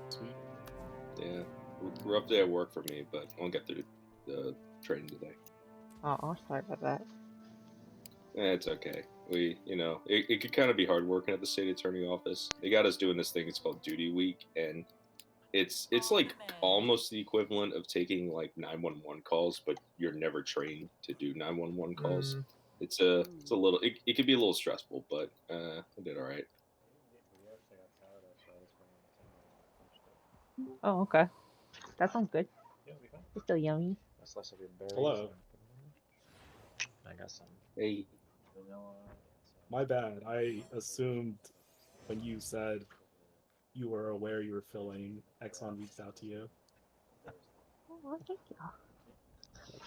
Sweet. Yeah, rough day at work for me, but I'll get through the training today. Oh, sorry about that. It's okay. It could kind of be hard working at the state attorney office. They got us doing this thing. It's called Duty Week, and it's like almost the equivalent of taking like 911 calls, but you're never trained to do 911 calls. Mm. It's a little. It could be a little stressful, but I did all right. Oh, okay. That sounds good. Yeah, we can. It's still yummy. That's less of your berries. Hello. I got some Hey, vanilla. My bad. I assumed when you said you were aware you were filling, Exxon reached out to you. Oh, thank you.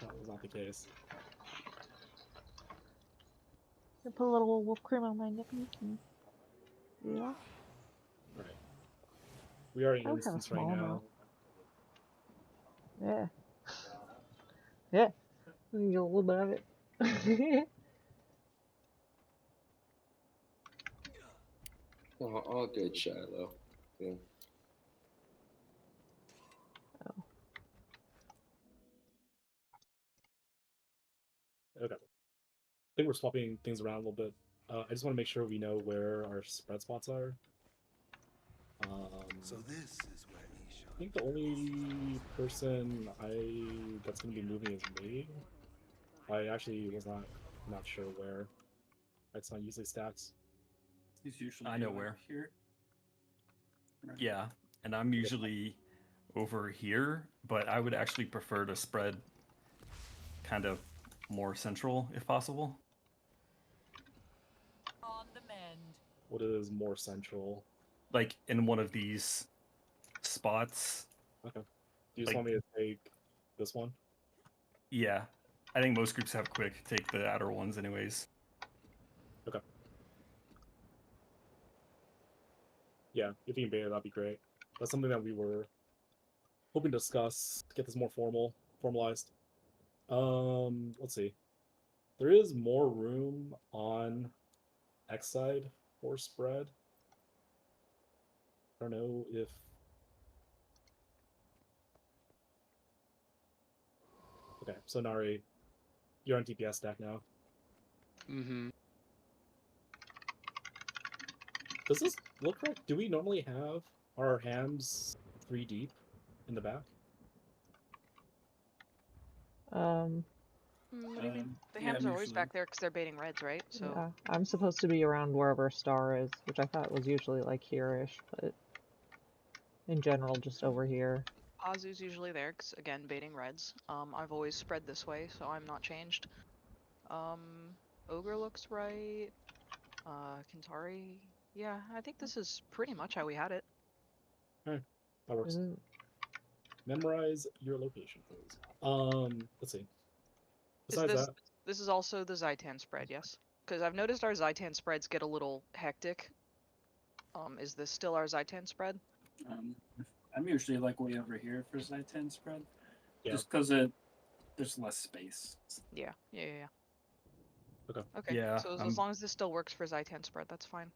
That was not the case. I put a little whipped cream on my nipples. Yeah. Right. We are in I would have a instance right small now. amount. Yeah. Yeah. You can get a little bit of it. all good, Shiloh. Yeah. Okay. I think we're swapping things around a little bit. I just want to make sure we know where our spread spots are. So this is where I think the only person that's going to be moving is me. I actually was not sure where. It's not usually stats. He's usually I know over where. here. Right. Yeah, and I'm usually over here, but I would actually prefer to spread kind of more central if possible. On the mend. What is more central? Like in one of these spots. Okay. Do you just Like- want me to take this one? Yeah, I think most groups have quick take the outer ones anyways. Yeah, if you can beta, that'd be great. That's something that we were hoping to discuss, get this more formalized. Let's see. There is more room on X side for spread. I don't know if okay, so Nari, you're on TPS stack now. Mm-hmm. Does this look right? Do we normally have our hams 3 deep in the back? What do you mean? The Yeah, hams are always usually. back there because they're baiting reds, right? So Yeah, I'm supposed to be around wherever Star is, which I thought was usually like here-ish, but in general, just over here. Pazu's usually there because again, baiting reds. I've always spread this way, so I'm not changed. Ogre looks right. Kintari. Yeah, I think this is pretty much how we had it. That works. Isn't Memorize your location, please. Let's see. Is Besides this that, this is also the Zaitan spread, yes? Because I've noticed our Zaitan spreads get a little hectic. Is this still our Zaitan spread? I'm usually like way over here for Zaitan spread. Yeah. Just because there's less space. Yeah. Okay. Okay. Yeah, So as I'm- long as this still works for Zaitan spread, that's fine.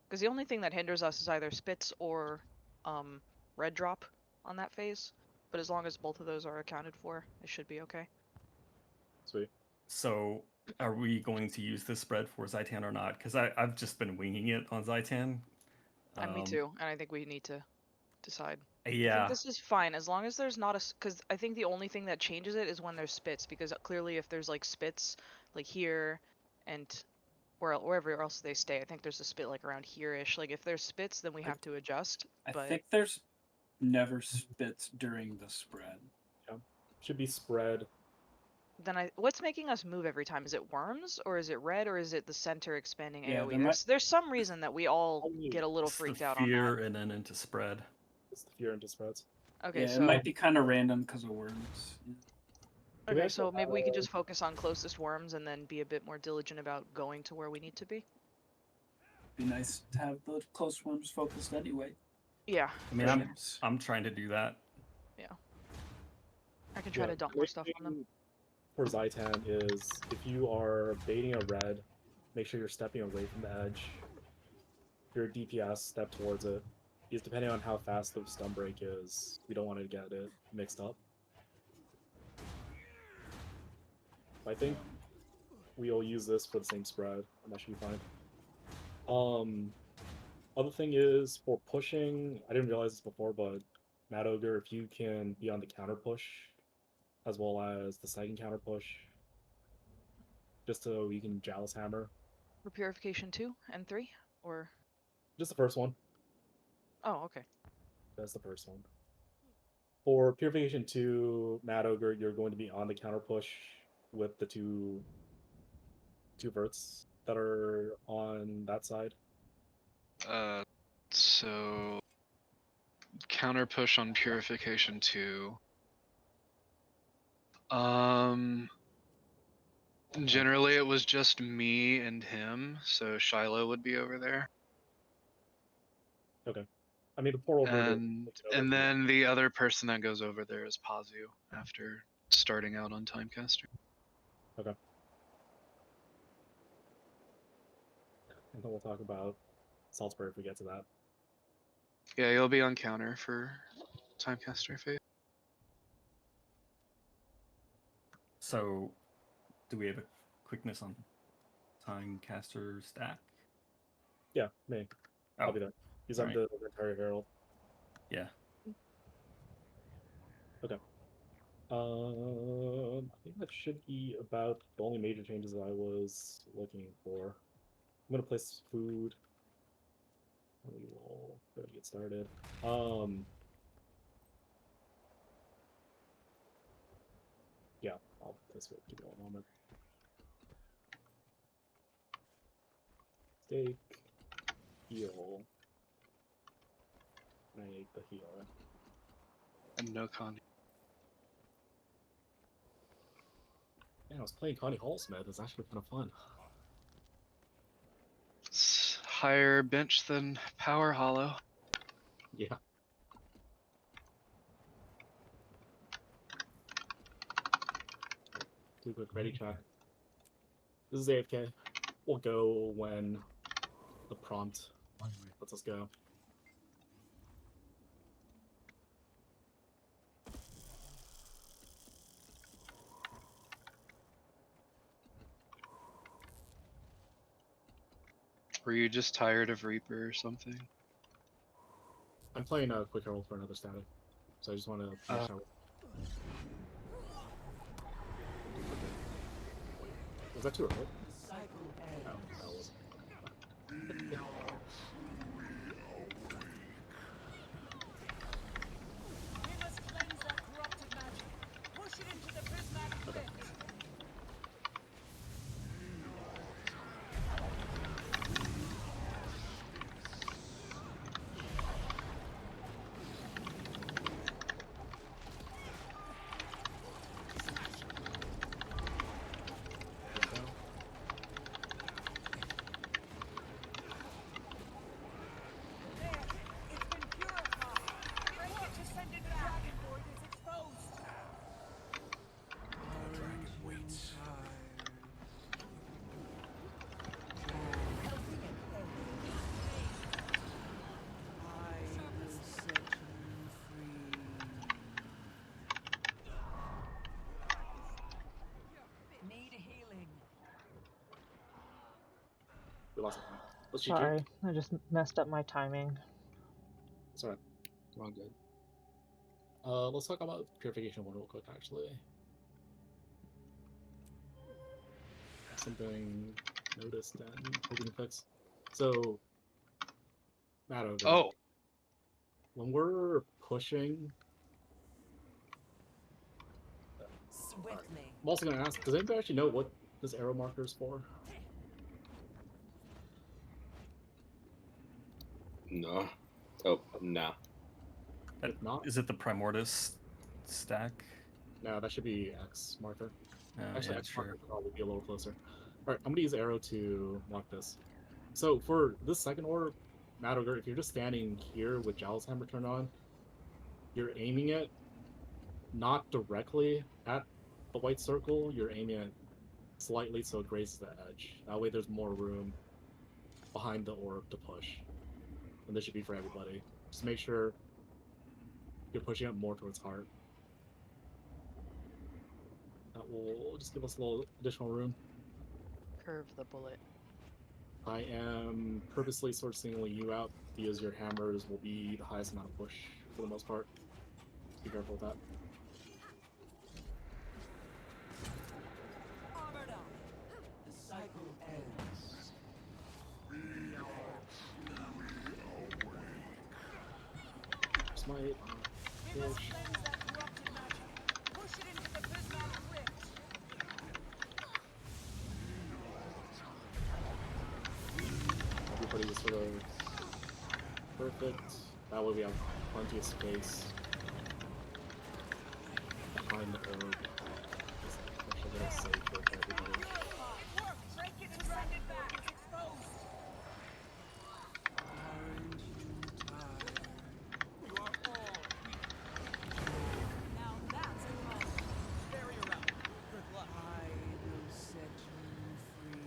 Because the only thing that hinders us is either spits or red drop on that phase. But as long as both of those are accounted for, it should be okay. sweet. So, are we going to use this spread for Zaitan or not? Because I've just been winging it on Zaitan. And me too. And I think we need to decide. I Yeah, think this is fine as long as there's not a. Because I think the only thing that changes it is when there's spits. Because clearly, if there's like spits, like here, and wherever else they stay, I think there's a spit like around here-ish. Like if there's spits, then we have to adjust. I But think there's never spits during the spread. Should be spread. then what's making us move every time? Is it worms or is it red or is it the center expanding Yeah, AoE? there might- There's some reason that we all get a little it's the freaked out on fear that. and then into spread. It's the fear into spreads. Okay, Yeah, so it might be kind of random because of worms. we okay, so also maybe we can have- just focus on closest worms and then be a bit more diligent about going to where we need to be. Be nice to have the close worms focused anyway. Yeah, I mean, for sure. I'm trying to do that. I can try Yeah, to dump more stuff on them. For Zaitan is if you are baiting a red, make sure you're stepping away from the edge. If you're a DPS, step towards it. Because depending on how fast the stun break is, we don't want to get it mixed up. I think we'll use this for the same spread, and that should be fine. Other thing is for pushing, I didn't realize this before, but Mad Ogre, if you can be on the counter push, as well as the second counter push, just so you can Chalice Hammer. For Purification 2 and 3? Or. Just the first one. Oh, okay. That's the first one. For Purification 2, Mad Ogre, you're going to be on the counter push with the two verts that are on that side. So counter push on Purification 2. Generally it was just me and him, so Shiloh would be over there. Okay. I mean, the portal And then the other person that goes over there is Pazu after starting out on Timecaster. Okay. And then we'll talk about Salzburg if we get to that. Yeah, you'll be on counter for Timecaster phase. So, do we have a quickness on Timecaster stack? Yeah, me. I'll Oh, be there. He's on alright. the Rentari Herald. Yeah. Okay. I think that should be about the only major changes I was looking for. I'm gonna place food. We will go to get started. Yeah, I'll place food. Give me one moment. Steak, heal. And I ate the heal. And no Connie. Man, I was playing Connie Hallsmith. It's actually kind of fun. It's higher bench than Power Hollow. Yeah. Do a quick ready check. This is AFK. We'll go when the prompt lets us go. Were you just tired of Reaper or something? I'm playing a quick roll for another static, so I just want to finish out. Was that too early? Oh, that was. Okay. We lost it. Let's GG. Sorry, I just messed up my timing. It's alright. We're all good. Let's talk about Purification 1 real quick, actually. Something noticed and hoping to fix. So, Mad Ogre. Oh, When we're pushing... Swiftly. I'm also going to ask, does anybody actually know what this arrow marker is for? No. Oh, nah. If not, Is it the Primordus stack? no, that should be X marker. Actually, yeah, X sure. marker would probably be a little closer. Alright, I'm gonna use arrow to mark this. So for this second order, Mad Ogre, if you're just standing here with Jowl's Hammer turned on, you're aiming it not directly at the white circle, you're aiming it slightly so it grazes the edge. That way there's more room behind the orb to push. And this should be for everybody. Just make sure you're pushing it more towards heart. That will just give us a little additional room. Curve the bullet. I am purposely sort of singling you out because your hammers will be the highest amount of push for the most part. Be careful with that. Armored up. The cycle ends. Smite. We must Push. cleanse that corrupted magic. Push it into the prismatic rift. Everybody is sort of perfect. That way we have plenty of space behind the orb. Just make sure that it's safe for everybody. It worked. Break it to send it back. It's exposed. Aren't you tired? You are all weak. Now that's a problem. Barrier up. Good luck. I will set you free.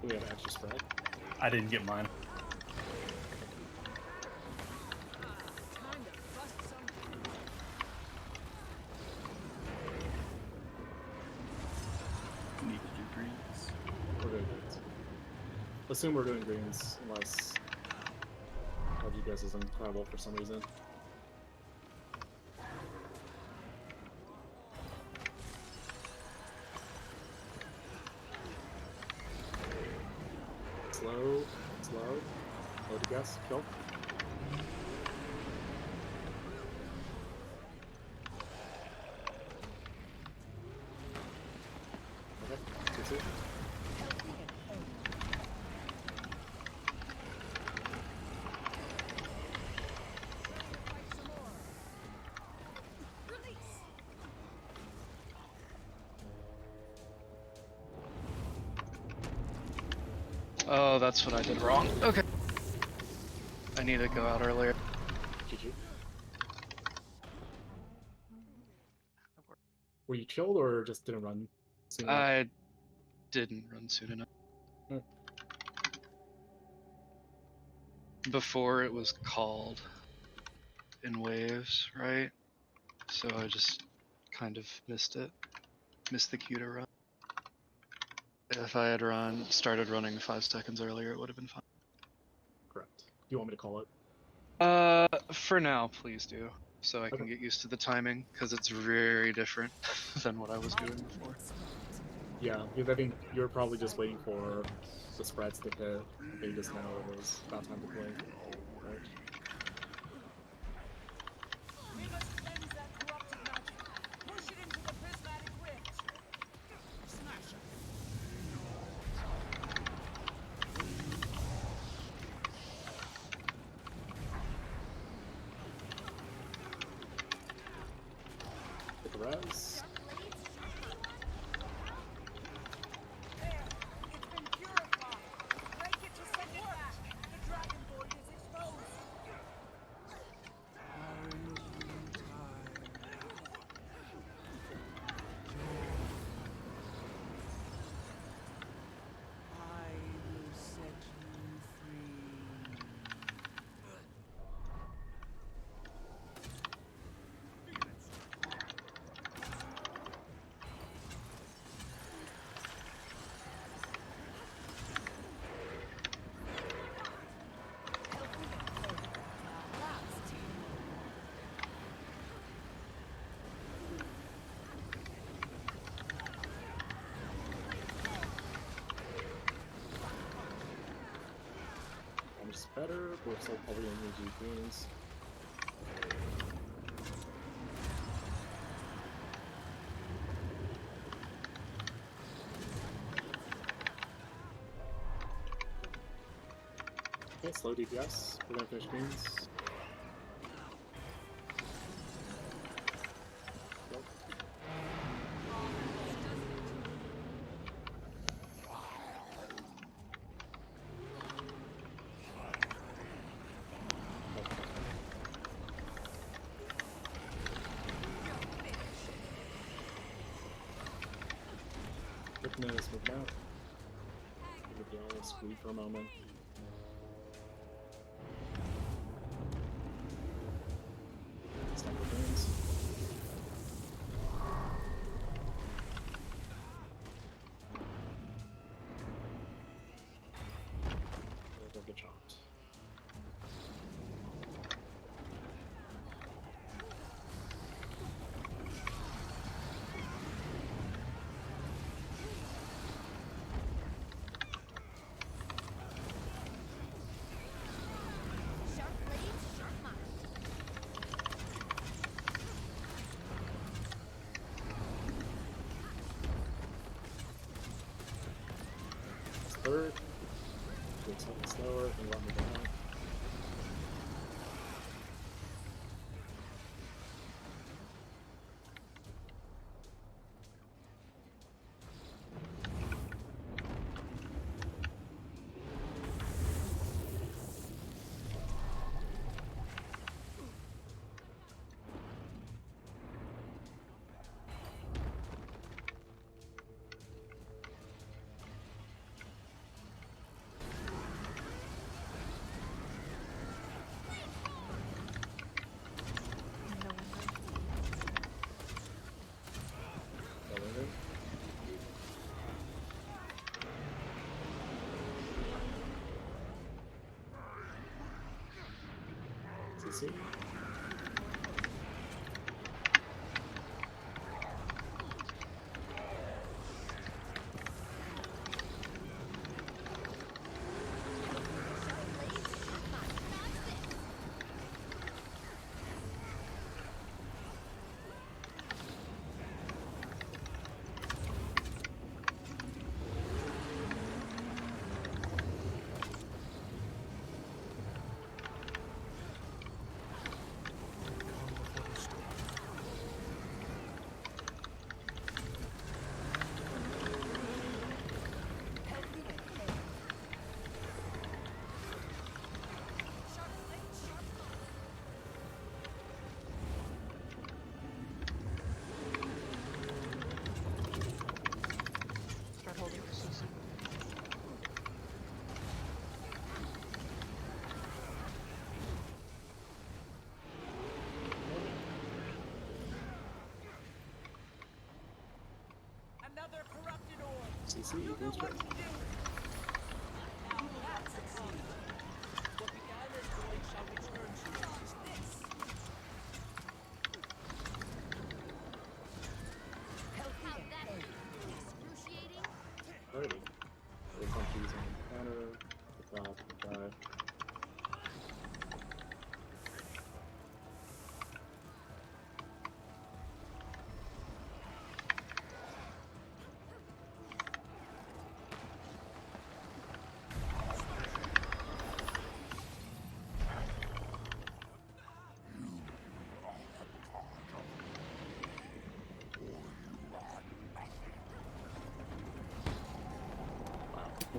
We have extra spread. I didn't get mine. Time to bust some. Need to do greens. We're doing greens. Assume we're doing greens unless one of you guys is incredible for some reason. Slow, slow. Low to guess, kill. Okay, 2-2. Oh, that's what I did wrong. Okay. I need to go out earlier. GG. Were you chilled or just didn't run soon enough? I didn't run soon enough. Hmm. Before it was called in waves, right? So I just kind of missed it. Missed the cue to run. If I had started running 5 seconds earlier, it would have been fine. Correct. Do you want me to call it? For now, please do. So I can Okay. get used to the timing, because it's very different than what I was doing before. Yeah, because I think you're probably just waiting for the spreads to hit. They just know it was about time to blink. Right? We must cleanse that corrupted magic. Push it into the prismatic rift. Smash it. Hit the res. There. It's been purified. Break it to send it back. The dragon void is exposed. Aren't you tired? I will set you free. I'm just better, but we're still probably gonna need to do greens. Okay, slow DPS. We're gonna finish greens. Nope. Quickness, moving out. Give it the all squeeze for a moment. Stop the things. They'll get chopped. Sharp blades, sharp mark. That's third. Doing something slower, can run me down. Elevator. CC. Start holding for CC. Another corrupted orb. CC, You know goes what straight. to do. Now that's succeeded. What began as void shall return to is this. Healthy How'd and that pain. be? Excruciating? Alrighty. We'll come to using counter, pick off, drive.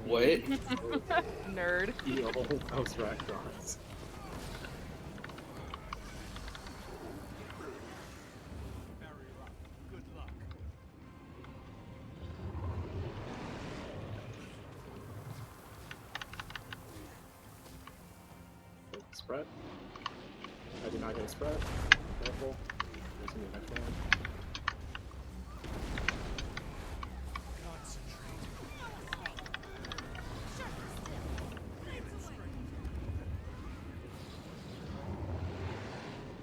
What? Nerd. Yo, those Rakdons. very rough. Good luck. Spread. I did not get a spread. Careful. There's gonna be a next one.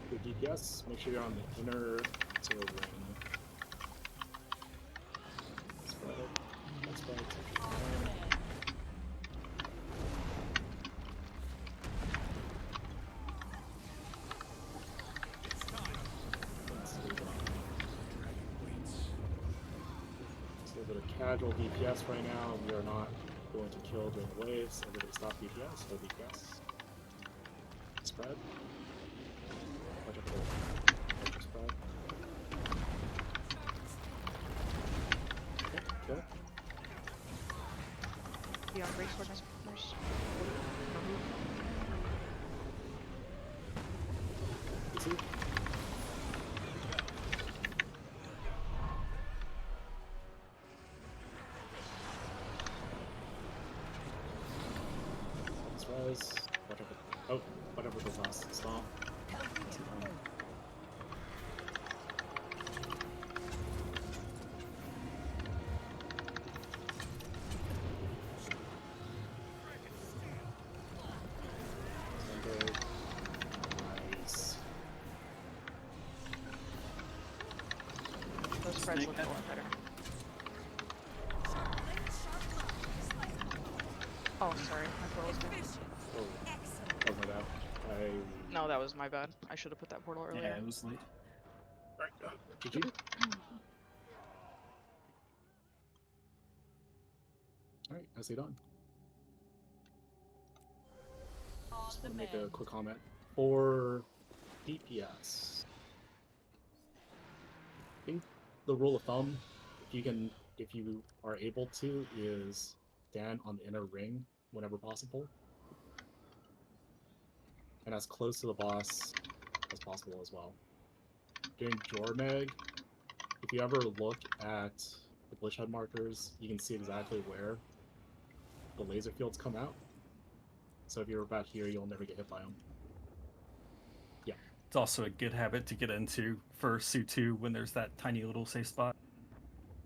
Good DPS. Make sure you're on the inner sort of ring. Spread. That's spread. It's a little bit of casual DPS right now. We are not going to kill during the waves. Everybody stop DPS. No DPS. Spread. Watch out for the spread. Okay, kill. Be on break for first. PC. this. Whatever. Oh, whatever this last stop. Nice. Those spreads look a Snakehead. lot better. Oh, sorry, my portal was doing. Oh, that was my bad. No, that was my bad. I should have put that portal earlier. Yeah, it was late. GG. Alright, nicely done. Just want to make a quick comment. For DPS, I think the rule of thumb, if you are able to, is stand on the inner ring whenever possible. And as close to the boss as possible as well. During Jormeg, if you ever look at the glitch head markers, you can see exactly where the laser fields come out. So if you're about here, you'll never get hit by them. It's also a good habit to get into for Su2 when there's that tiny little safe spot.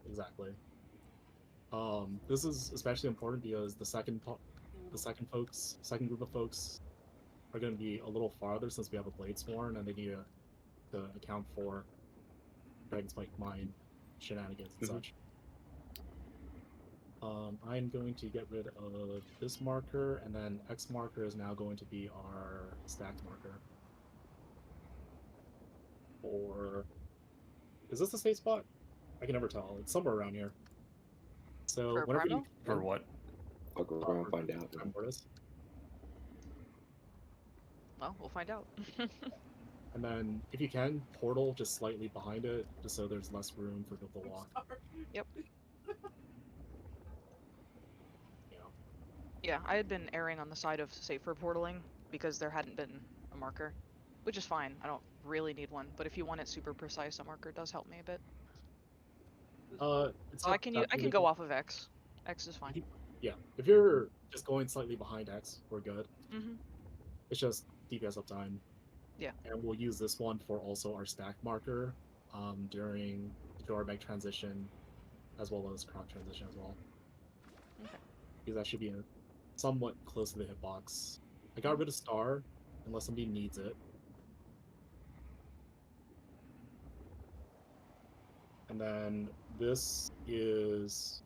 Exactly. This is especially important because the second group of folks are going to be a little farther since we have a Blade Sworn and they need to account for Dragon's Spike Mine shenanigans and Mhm. such. I'm going to get rid of this marker, and then X marker is now going to be our stacked marker. Or is this the safe spot? I can never tell. It's somewhere around here. So For whenever Primal? For what? Fuck around, find out. Well, we'll find out. And then, if you can, portal just slightly behind it, just so there's less room for people to walk. Yep. You know. Yeah, I had been erring on the side of safer portaling because there hadn't been a marker, which is fine. I don't really need one, but if you want it super precise, a marker does help me a bit. It's So not I can that go difficult. off of X. X is fine. Yeah, if you're just going slightly behind X, we're good. Mm-hmm. It's just DPS uptime. Yeah. And we'll use this one for also our stack marker during the Jormeg transition, as well as Croc transition as well. Okay. Because that should be somewhat close to the hitbox. I got rid of Star, unless somebody needs it. And then this is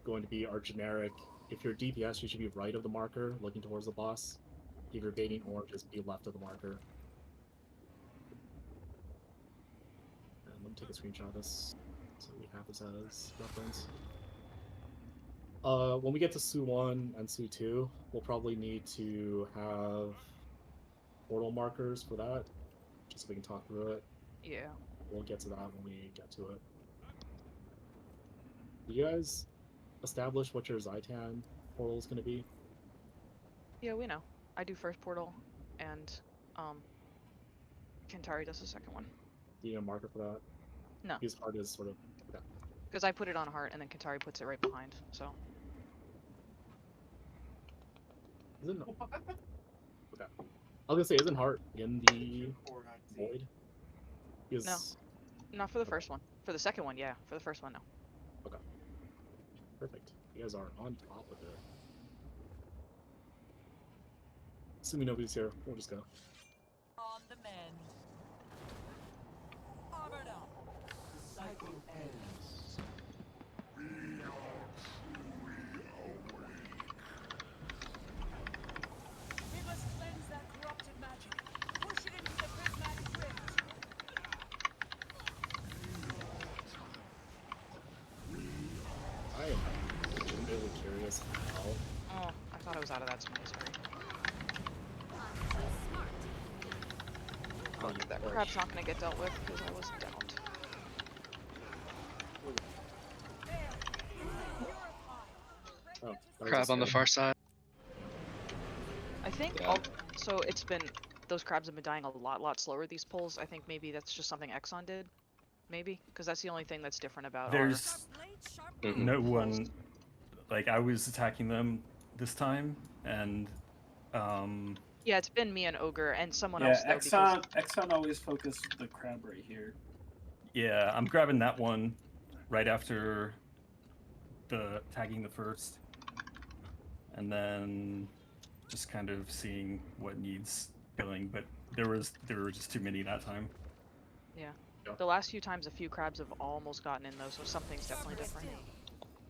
going to be our generic. If you're DPS, you should be right of the marker, looking towards the boss. If you're baiting orange, just be left of the marker. And let me take a screenshot of this so we have this as reference. When we get to Su 1 and Su 2, we'll probably need to have portal markers for that, just so we can talk through it. Yeah. We'll get to that when we get to it. Do you guys establish what your Zaitan portal is going to be? Yeah, we know. I do first portal, and Kentari does the second one. Do you need a marker for that? No. Because heart is sort of... Okay. Because I put it on heart, and then Kentari puts it right behind. So. Isn't... Okay. I was going to say, isn't heart in the void? Because... No. Not for the first one. For the second one, yeah. For the first one, no. Okay. Perfect. You guys are on top of it. Assuming nobody's here, we'll just go. On the mend. Armored up. The cycle ends. We must cleanse that corrupted magic. Push it into the prismatic rift. I am legitimately curious how... Oh, I thought I was out of that space. Sorry. how That push. crab's not gonna get dealt with because I was downed. Oh, that was Crab a on the snake. far side. I think Yeah. so it's been those crabs have been dying a lot slower these pulls. I think maybe that's just something Exxon did. Maybe because that's the only thing that's different about There's Mhm. no one. Like, I was attacking them this time, and Yeah, it's been me and Ogre and someone Yeah, else though. Because Exxon always focused the crab right here. Yeah, I'm grabbing that one right after the tagging the first, and then just kind of seeing what needs filling. But there were just too many that time. yeah, Yeah. the last few times a few crabs have almost gotten in though, so something's definitely different. I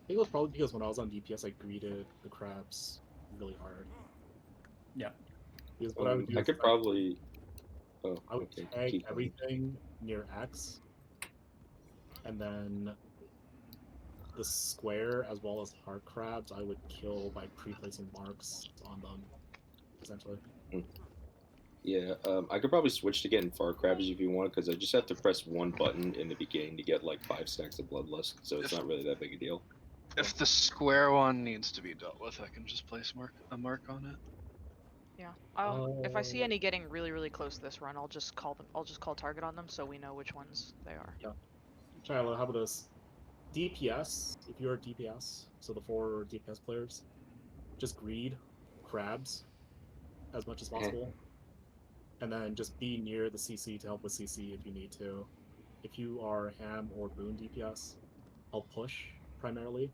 think it was probably because when I was on DPS, I greeted the crabs really hard. Yeah. Because what I would do I is could probably. Oh, I would okay. tag Keep going. everything near X, and then the square as well as hard crabs I would kill by pre-placing marks on them, essentially. Yeah, I could probably switch to getting far crabs if you want, because I just have to press one button in the beginning to get like 5 stacks of bloodlust, so it's not really that big a deal. If the square one needs to be dealt with, I can just place a mark on it. Yeah. If I see any getting really close this run, I'll just call them. I'll just call target on them so we know which ones they are. Yeah. Shiloh, how about this? DPS, if you're a DPS, so the 4 DPS players, just greed crabs as much as possible. And then just be near the CC to help with CC if you need to. If you are Ham or Boon DPS, I'll push primarily.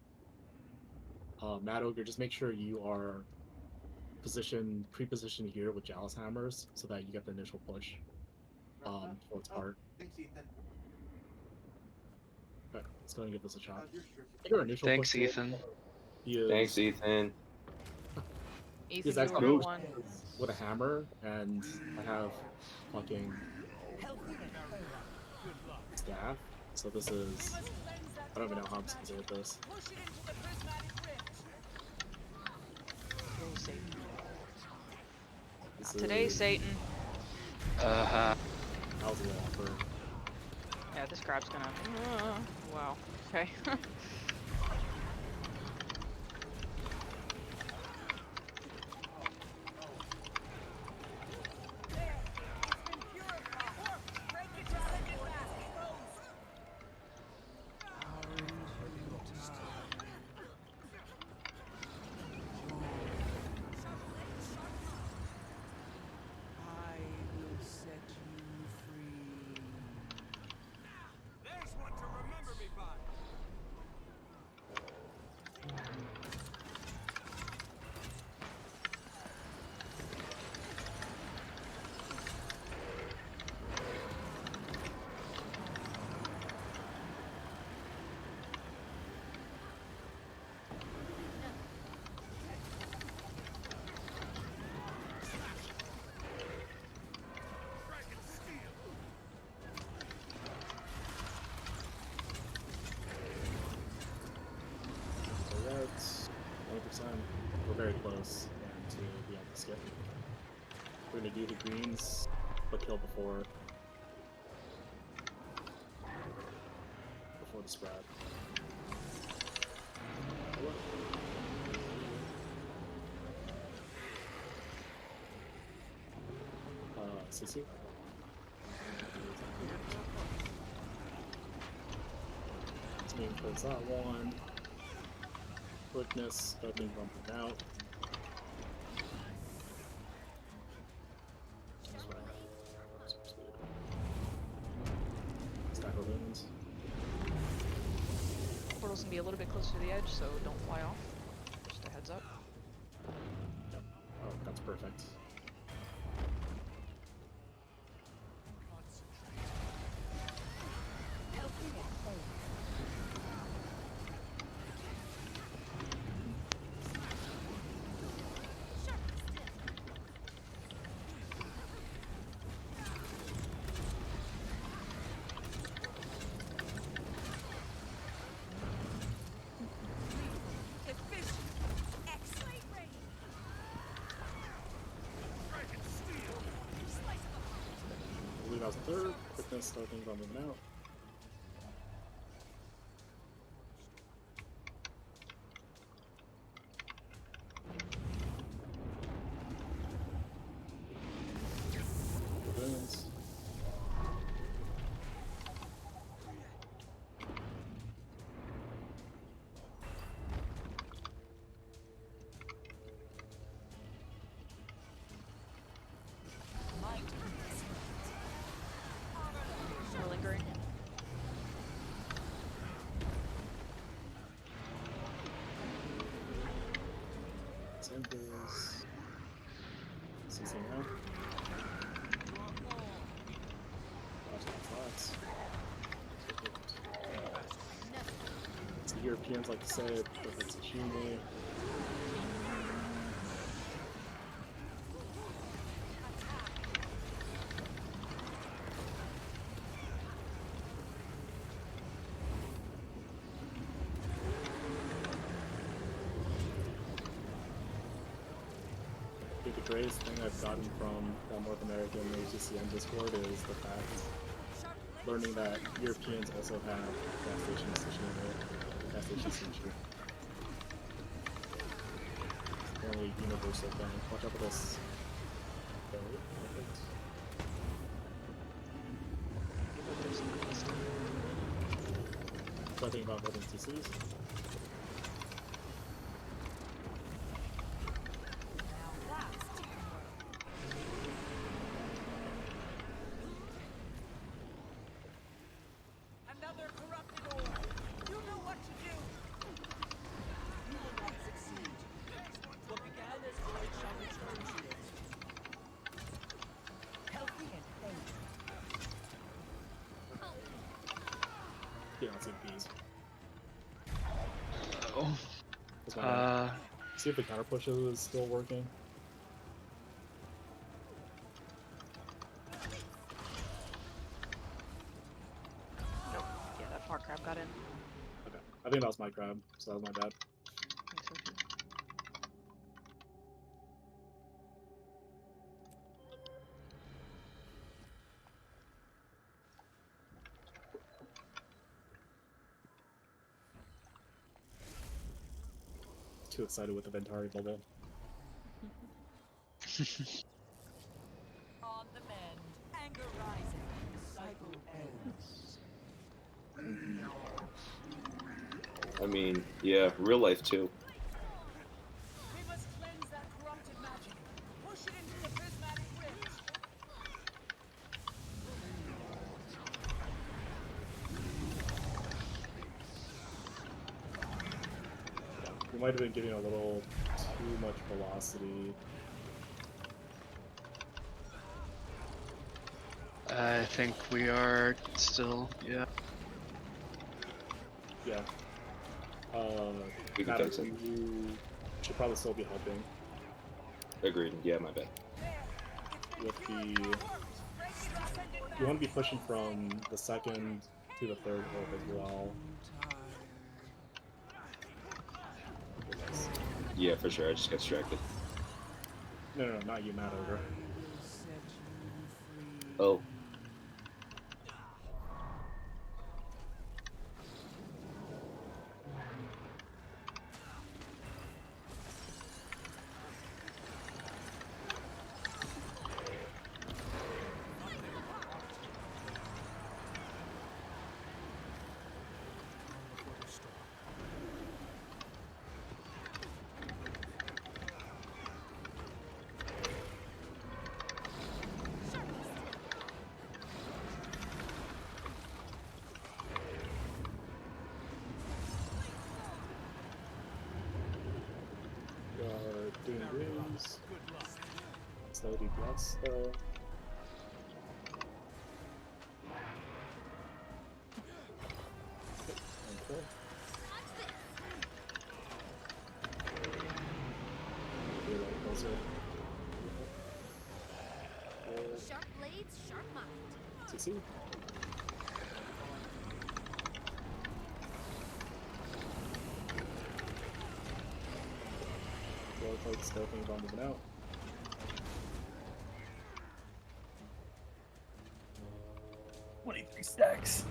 Mad Ogre, just make sure you are pre-positioned here with Chalice Hammers so that you get the initial push towards heart. Thanks, Ethan. Okay, let's go and give this a shot. I think our initial Thanks, push Ethan. Thanks, Ethan. Ethan, Because you I were moved one. with a hammer, and I have fucking staff. So this is, I don't even know how I'm supposed to hit this. Today's Satan. Uh-huh. That was a little awkward. Yeah, this crab's gonna. Wow. Okay. I will set you free. There's one to remember me by. Alright, 100%. We're very close to the end of the skip. We're gonna do the greens, but kill before the spread. CC. Let's move towards that one. Quickness, starting bumping out. Stack of runes. Portal's gonna be a little bit closer to the edge, so don't fly off. Just a heads up. Yep. Oh, that's perfect. I believe I was a third. Quickness, starting bumping out. Runes. Embers. CC now. Watch that flats. It's the Europeans like to say it, but it's a Chimney. I think the greatest thing I've gotten from that North American HCM Discord is the fact learning that Europeans also have gas stations situated. Gas station sushi. It's the only universal thing. Watch out for this. Okay, perfect. So I think about holding CCs. Another corrupted ore. You know what to do. You will not succeed. What began as void shall return to it. Healthy and healthy. Yeah, I'll take these. Oh. That's my bad. See if the counter push is still working. Nope. Yeah, that far crab got in. Okay. I think that was my crab, so that was my bad. I think so too. Too excited with the Ventari bubble. On the mend. Anger rising. The cycle ends. I mean, yeah, real life too. We must cleanse that corrupted magic. Push it into the prismatic rift. We might have been getting a little too much velocity. I think we are still, yeah. Yeah. We can Matt, fix it. you should probably still be helping Agreed. Yeah, my bad. with the. You want to be pushing from the second to the third orb as well. Yeah, for sure. I just got distracted. No, not you, Matt. Over. Oh. We are doing greens. Slow DPS though. Okay. Be a little closer. Sharp blades, sharp mind. CC. Like still thinking about moving out. Stacks.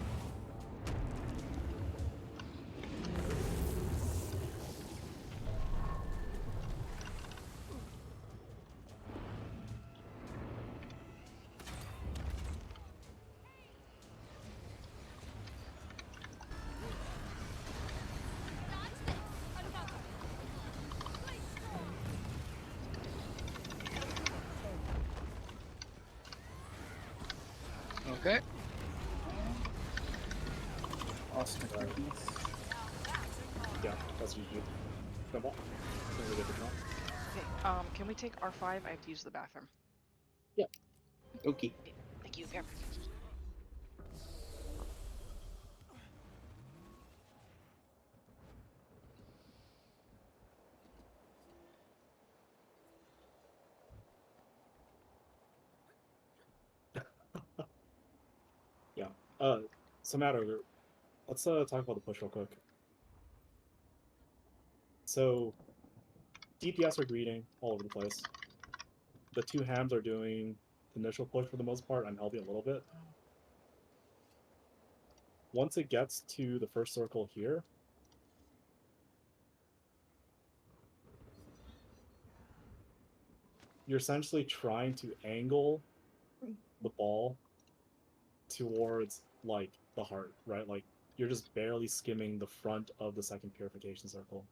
Okay. Austin. Right. Yeah, that's what you do. Jump off. Don't really get the jump. Okay. Can we take R5? I have to use the bathroom. Okay. Thank you. Here. Yeah. So Matter, let's talk about the push real quick. So DPS are greeting all over the place. The two hams are doing the initial push for the most part. I'm helping a little bit. Once it gets to the first circle here, you're essentially trying to angle the ball towards like the heart, right? Like you're just barely skimming the front of the second purification circle.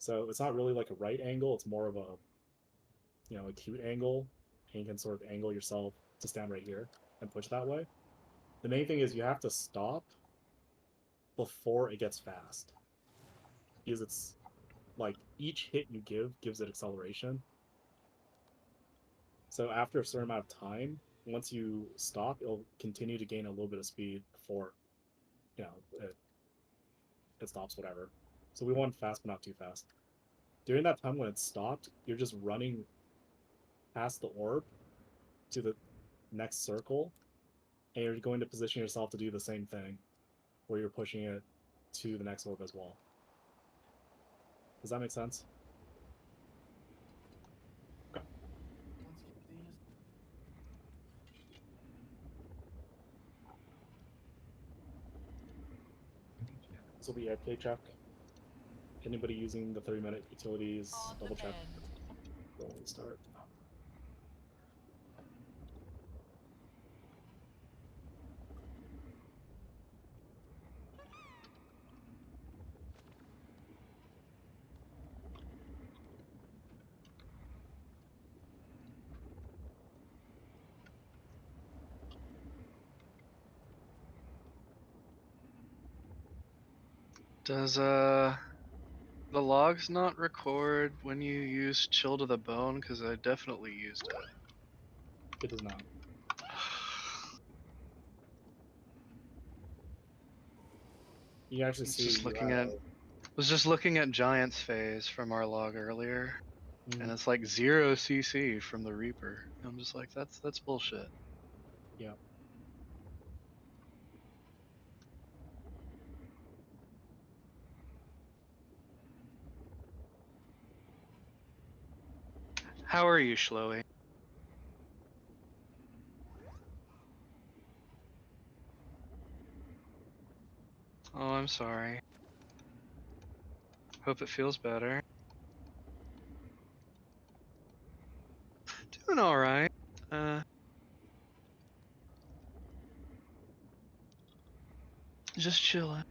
So it's not really like a right angle, it's more of a, you know, acute angle, and you can sort of angle yourself to stand right here and push that way. The main thing is you have to stop before it gets fast. Because it's like each hit you give gives it acceleration. So after a certain amount of time, once you stop, it'll continue to gain a little bit of speed before, you know, it stops, whatever. So we want fast, but not too fast. During that time when it stopped, you're just running past the orb to the next circle, and you're going to position yourself to do the same thing, where you're pushing it to the next orb as well. Does that make sense? This will be AFK check. Anybody using the 30-minute utilities, double check before we start. Does the logs not record when you use chill to the bone? Because I definitely used it. It does not. You can actually It's see just you looking have, at was just looking at Giant's phase from our log earlier, and Mhm. it's like 0 CC from the Reaper. I'm just like, that's bullshit. Yeah. How are you, Shloey? Oh, I'm sorry. Hope it feels better. Doing all right. Just chilling.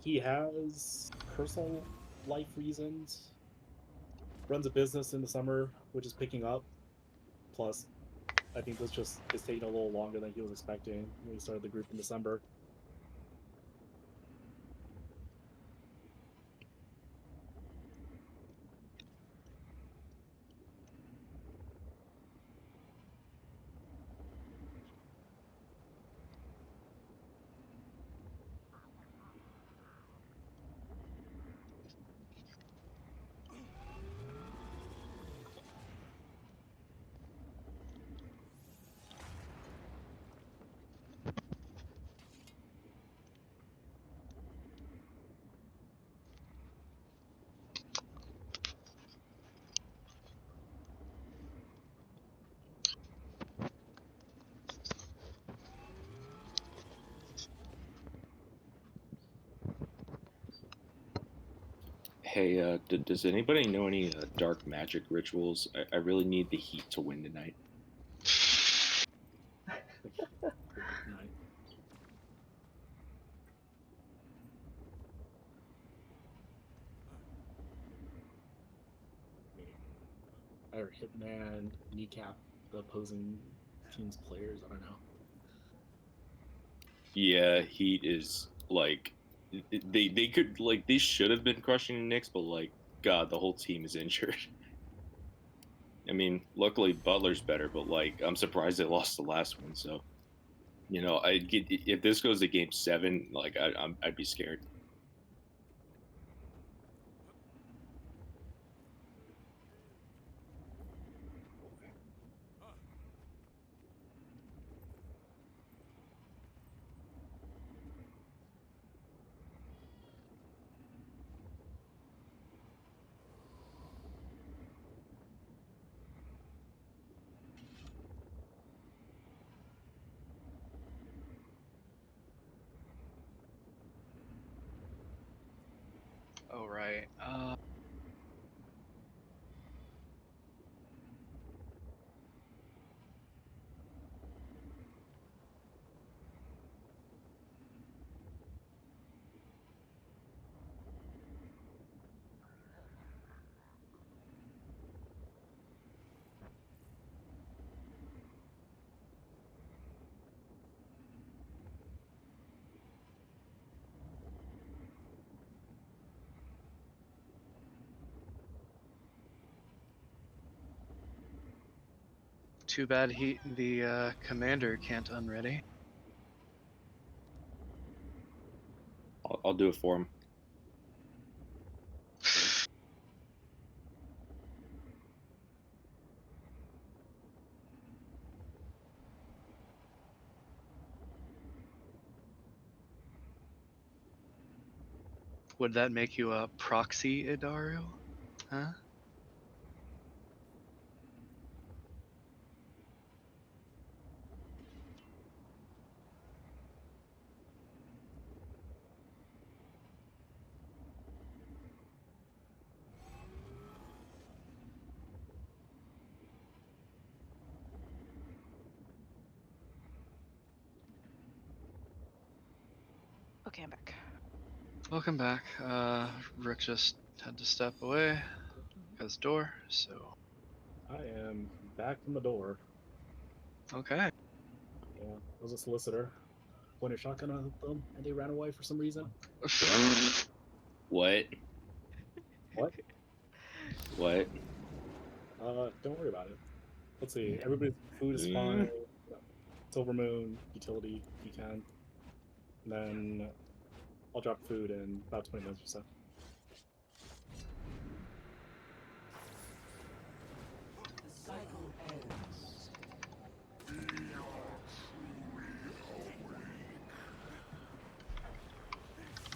He has personal life reasons. Runs a business in the summer, which is picking up. Plus, I think this just is taking a little longer than he was expecting when we started the group in December. Hey, does anybody know any dark magic rituals? I really need the Heat to win tonight. Night. Or Hitman kneecap the opposing team's players. I don't know. Yeah, Heat is like they could like they should have been crushing the Knicks, but like God, the whole team is injured. I mean, luckily Butler's better, but like I'm surprised they lost the last one. So, you know, I get if this goes to Game 7, like I'd be scared. Oh right. Too bad the commander can't unready. I'll do it for him. Would that make you a proxy Idaru? Huh? Okay, I'm back. Welcome back. Rick just had to step away because door, so I am back from the door. okay. Yeah, I was a solicitor. Pointed shotgun at them, and they ran away for some reason. What? What? What? Don't worry about it. Let's see. Everybody's food is fine. Silver Moon, utility, you can. And then I'll drop food in about 20 minutes or so. The cycle ends.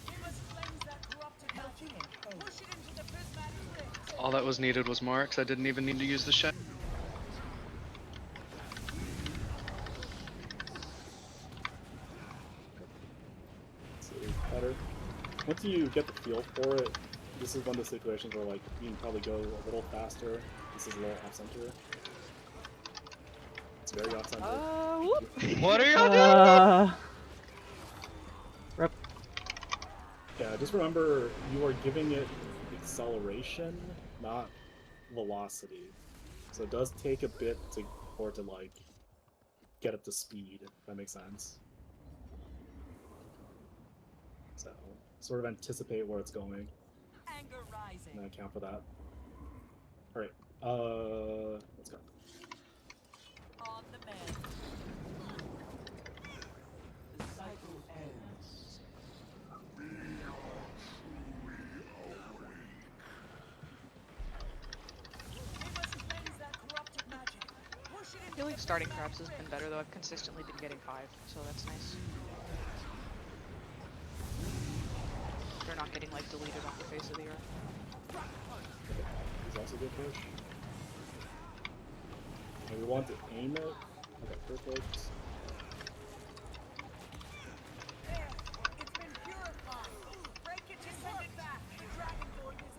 We must cleanse that corrupted magic. Push it into the prismatic rift. All that was needed was marks. I didn't even need to use the shed. So it's better. Once you get the feel for it, this is one of the situations where like you can probably go a little faster. This is a little off center. It's very off center. Whoop. What are y'all doing? Rip. Yeah, just remember you are giving it acceleration, not velocity. So it does take a bit for it to like get up to speed, if that makes sense. So sort of anticipate where it's going Anger rising. and then account for that. Alright, let's go. On the mend. The cycle ends. We must cleanse that corrupted magic. Push it I into feel like the starting prismatic crabs has been rift. better though. I've consistently been getting 5, so that's nice. They're not getting like deleted off the face of the earth. Is also good push. And we want to aim it. Okay, perfect. There, it's been purified. Break it and send it back. The Dragon Lord is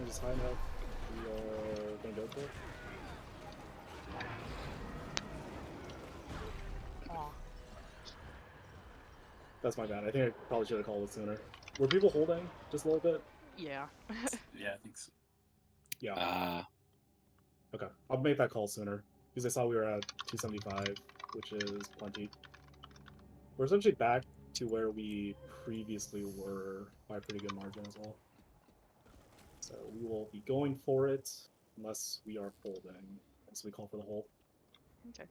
is high enough. We are gonna go for it. Aw. That's my bad. I think I probably should have called it sooner. Were people holding just a little bit? Yeah. Yeah, I think so. Yeah. Ah, Okay. I'll make that call sooner because I saw we were at 275, which is plenty. We're essentially back to where we previously were by a pretty good margin as well. So we will be going for it unless we are holding. So we call for the hold. Okay.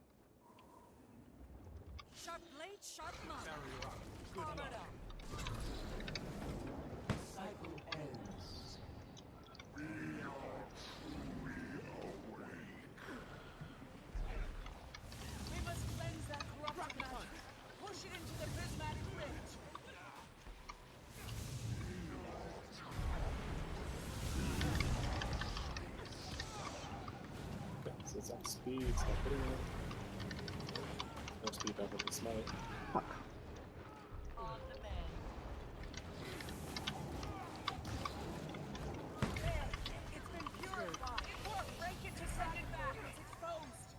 Sharp blade, sharp mark. Armored up. Cycle ends. We must cleanse that corrupted magic. Push it into the prismatic ridge. Okay, so it's off speed, stop hitting it. More speed back with the smite. Fuck. On the mend. There, it's been purified. It worked. Break it to send it back. It's exposed.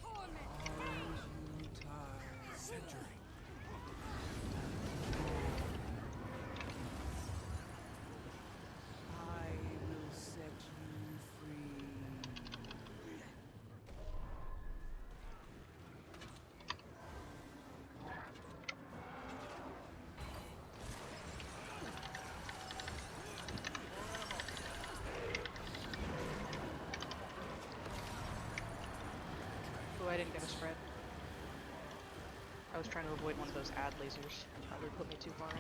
Torment. Century. I will set you free. Oh, I didn't get a spread. I was trying to avoid one of those ad lasers. Probably put me too far in.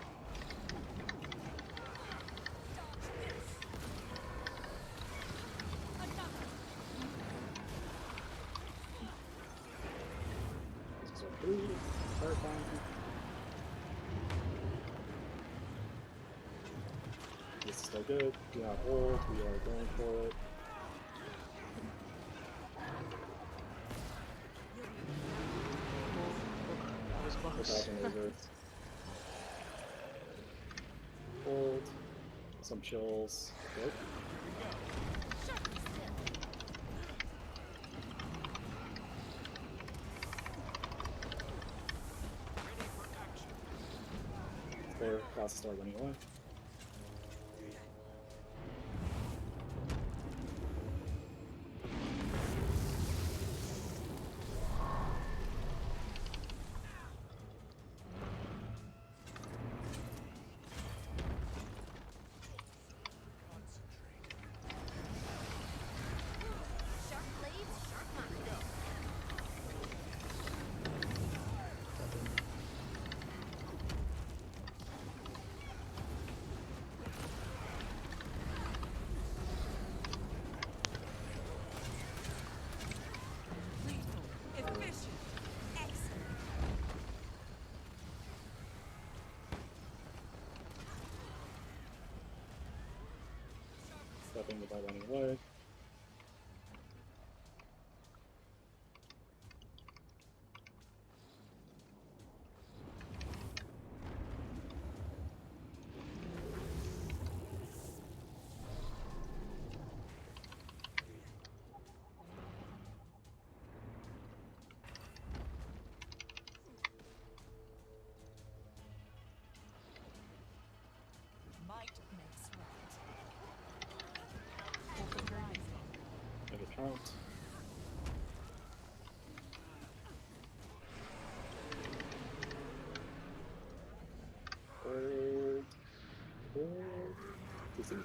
So 3, terrifying. This is still good. Do not hold. We are going for it. That was close. Without any reverse. Hold. Some chills. Good. There, classes start running away. Sharp blades, sharp mark. Lethal. Efficient. Excellent. Stepping without running away. Might makes right. Make it count. Hold. Hold. Easy.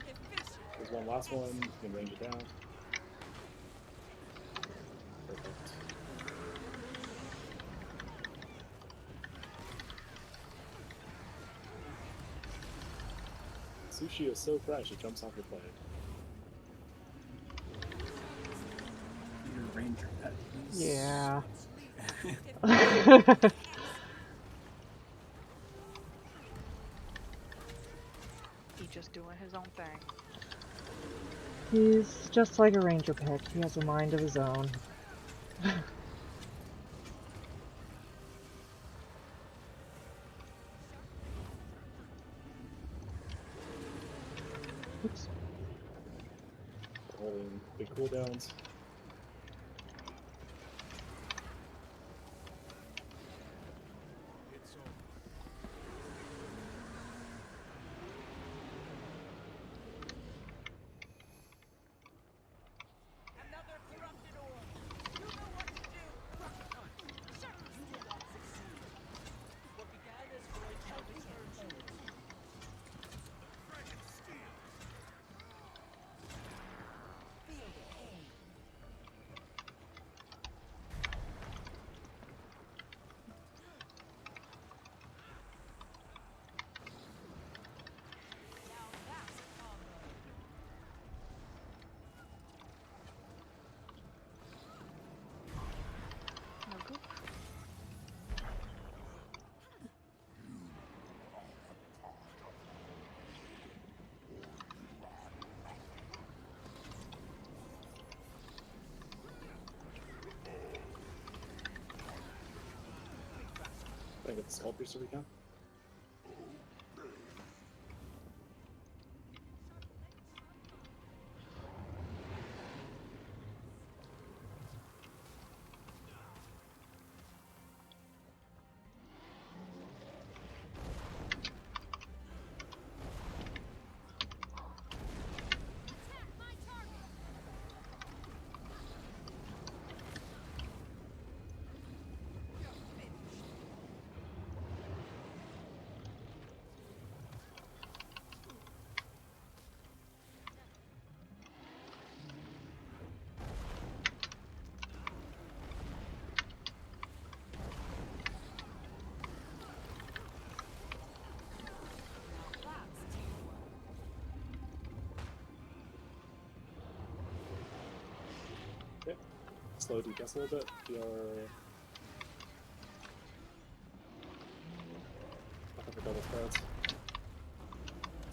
Efficient. There's one last one. You can range it down. Perfect. Sushi is so fresh, it jumps off your plate. Your ranger pet. please. Yeah. He just doing his own thing. He's just like a ranger pet. He has a mind of his own. Oops. Holding big cooldowns. Another corrupted orb. You know what to do. Shut you did not succeed. What began as void shall return to it. Dragon steel. Feel the pain. Now that's a combo. No goop. I get the Skull Piercer we can. Attack my target. That's teamwork. Slow DPS a little bit. We are looking for double spreads.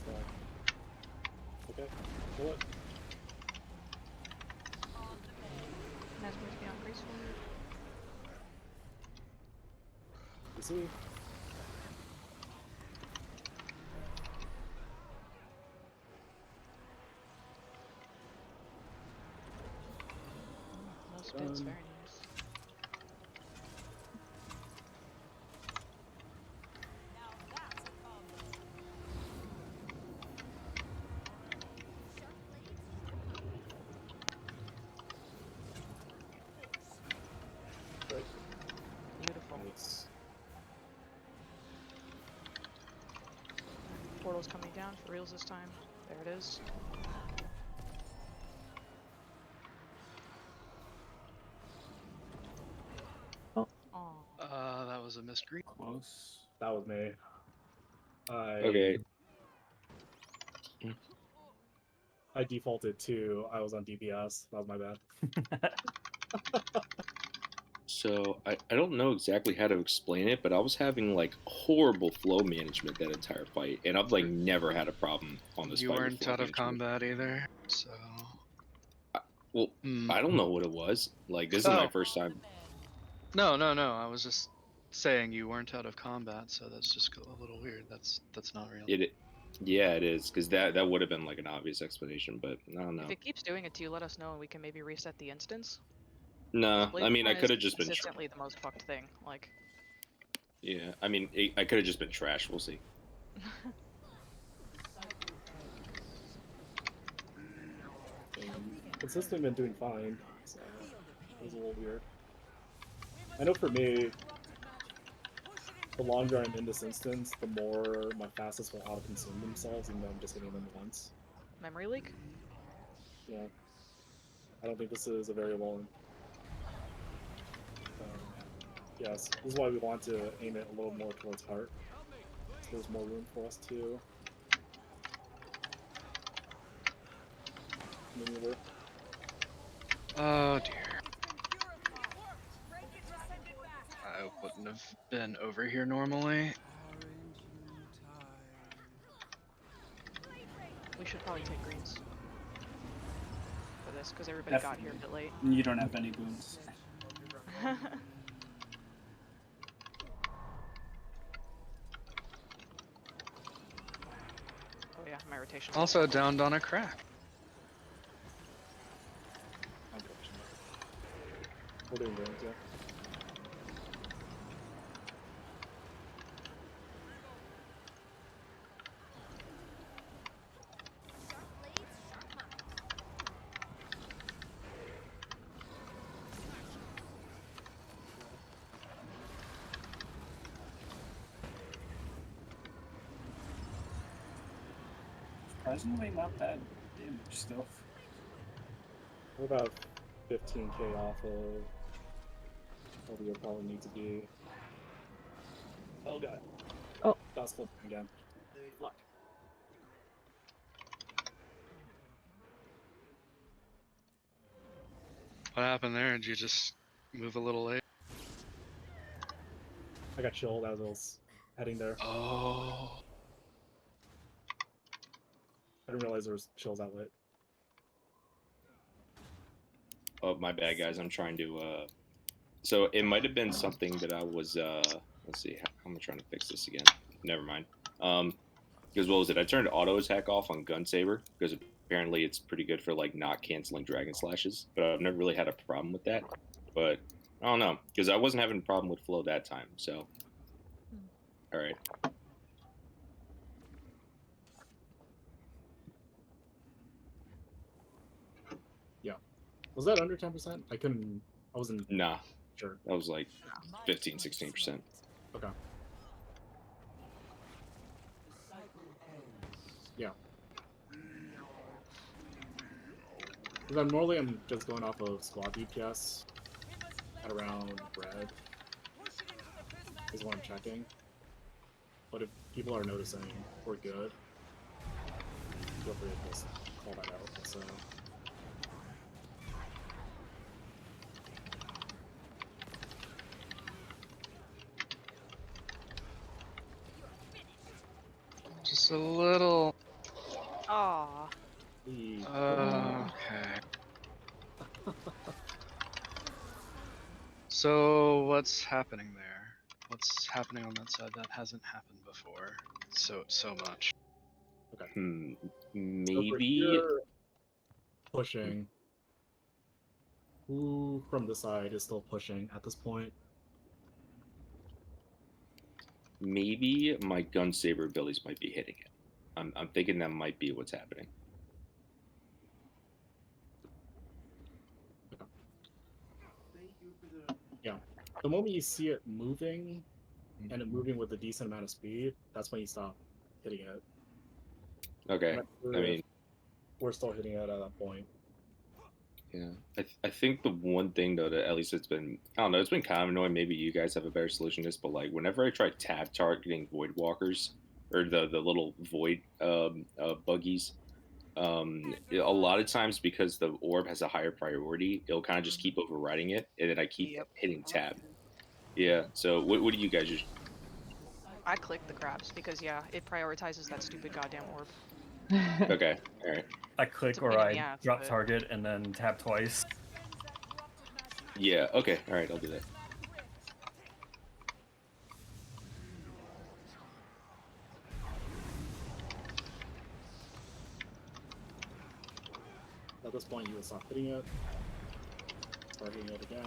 So, okay, pull it. That's going to be on graceful. You see? No spits, Um, very nice. Now that's a combo. Sharp blades. Right. Beautiful. Nice. Portal's coming down for reals this time. There it is. Oh. Aw. That was a miscreant. Close. That was me. Okay. I defaulted to I was on DPS. That was my bad. So I don't know exactly how to explain it, but I was having like horrible flow management that entire fight, and I've like never had a problem on this You fight. with weren't flow out of management. combat either, so. Well, Hmm. I don't know what it was. Like this is my Oh. first time. No. I was just saying you weren't out of combat, so that's just a little weird. That's not real. Yeah, it is because that would have been like an obvious explanation, but I don't know. If it keeps doing it to you, let us know and we can maybe reset the instance. Nah, I mean I Bladeborn could is have just been. consistently the most fucked thing. Like, Yeah, I mean I could have just been trash. We'll see. Consistently been doing fine. So it was a little weird. I know for me, the longer I'm in this instance, the more my fastest will auto-consume themselves, even though I'm just hitting them once. memory leak? Yeah. I don't think this is a variable. Yes, this is why we want to aim it a little more towards heart. So there's more room for us to maneuver. Oh dear. I wouldn't have been over here normally. We should probably take greens for this because everybody got here a bit late. You don't have any boons. Oh yeah, yeah, my rotation. Also downed on a crack. Unfortunate. We're doing great, yeah. Sharp blades, sharp minds. Surprisingly, not bad damage still. We're about 15k off of what we would probably need to be. Oh god. Oh. That's full again. Fuck. What happened there? Did you just move a little late? I got chilled as I was heading there. Oh. I didn't realize there was chills that lit. Oh, my bad, guys. I'm trying to. So it might have been something that I was. Let's see. How am I trying to fix this again? Never mind. Because what was it? I turned auto attack off on Gunsaber because apparently it's pretty good for like not canceling dragon slashes. But I've never really had a problem with that. But I don't know because I wasn't having a problem with flow that time. So, all right. Was that under 10%? I wasn't Nah, sure. that was like 15, 16%. Okay. Yeah. Because I'm just going off of squad DPS at around red is what I'm checking. But if people are noticing we're good, feel free to just call that out also. Just a little. Aw. Okay. So what's happening there? What's happening on that side that hasn't happened before? So much. Okay. Hmm. So for Maybe. here, pushing. Who from the side is still pushing at this point? Maybe my Gunsaber abilities might be hitting it. I'm thinking that might be what's happening. Yeah. The moment you see it moving, and it moving with a decent amount of speed, that's when you stop hitting it. Okay. I'm not sure I if mean, we're still hitting it at that point. yeah. I think the one thing though that at least it's been, I don't know, it's been kind of annoying. Maybe you guys have a better solution to this, but like whenever I try tab targeting void walkers or the little void buggies, a lot of times because the orb has a higher priority, it'll kind of just keep overriding it, and then I keep Yep. hitting tab. Yeah. So what do you guys just? I click the crabs because yeah, it prioritizes that stupid goddamn orb. Okay. All right. I click It's a or pain in I the ass, drop but- target and then tap twice. Yeah. Okay. All right. I'll do that. At this point, you will stop hitting it. Start hitting it again.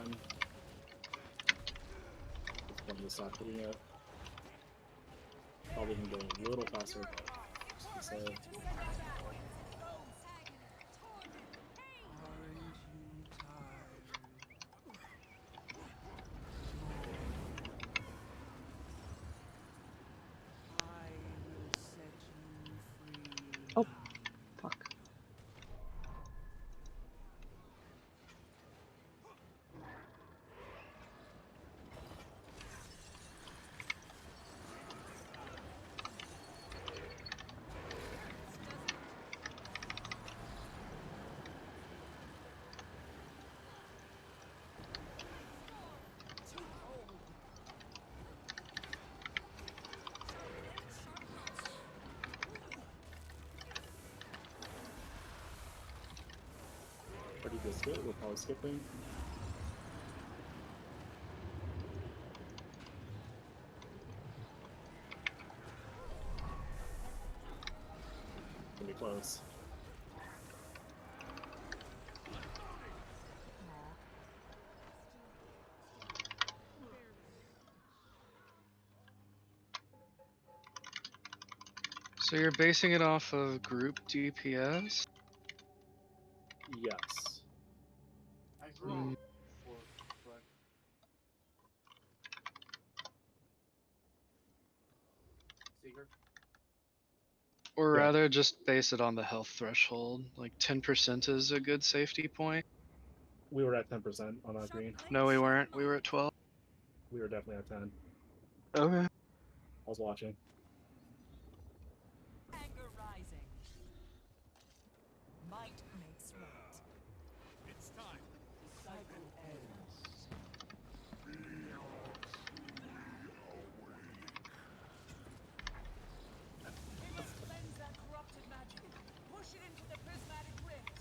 At this point, you'll stop hitting it. Probably can go a little faster, but just to say. Oh, fuck. Pretty good skip. We're probably skipping. be close. So you're basing it off of group DPS? Yes. I grew Mm. up for but Seeger. Or Yeah. rather, just base it on the health threshold. Like 10% is a good safety point. We were at 10% on our green. No, we weren't. We were at 12. We were definitely at 10. Okay. I was watching. Anger rising. Might makes right. It's time. The cycle ends. We must cleanse that corrupted magic. Push it into the prismatic rift.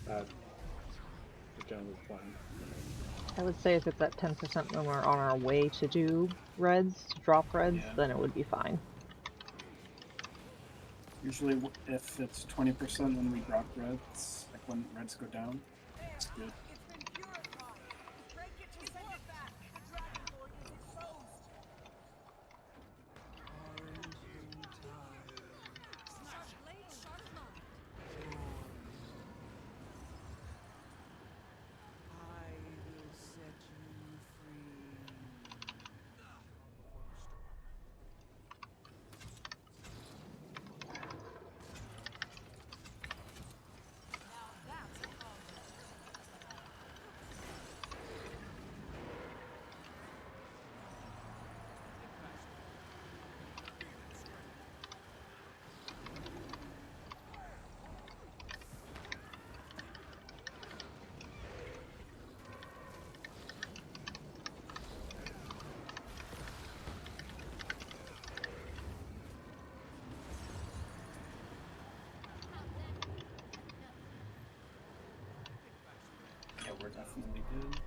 That is generally the plan. I would say if it's at 10% when we're on our way to do reds, to drop reds, Yeah. then it would be fine. Usually, if it's 20% when we drop reds, like when reds go down, it's good. It's been purified. Break it to send it back. The Dragon Lord is exposed. Orange moon tide. Sharp blade, sharp mind. I will set you free. Now that's a combo. Yeah, we're definitely good.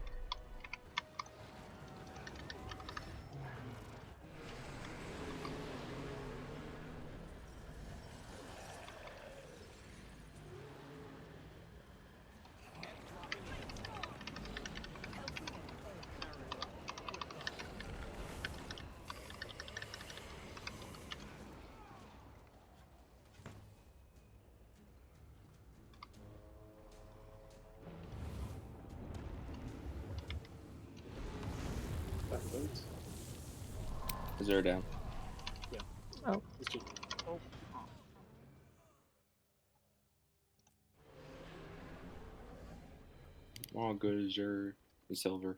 That vote. Zero down. Oh, Let's just All good as your silver.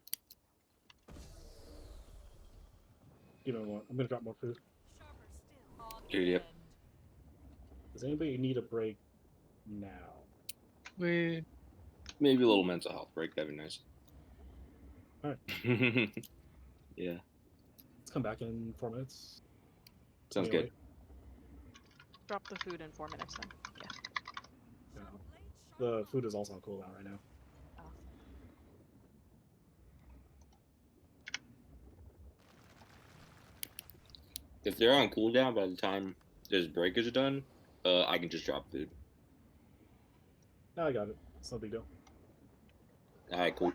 give me one. I'm gonna drop more food. Sharper still. On Dude, yep. end. Does anybody need a break now? We Maybe a little mental health break. That'd be nice. Alright. Yeah, Let's come back in 4 minutes. sounds Anyway, good. Drop the food in 4 minutes then. Yeah. yeah. The food is also on cooldown right now. If they're on cooldown by the time this break is done, I can just drop food. No, I got it. It's no big deal. All right, cool.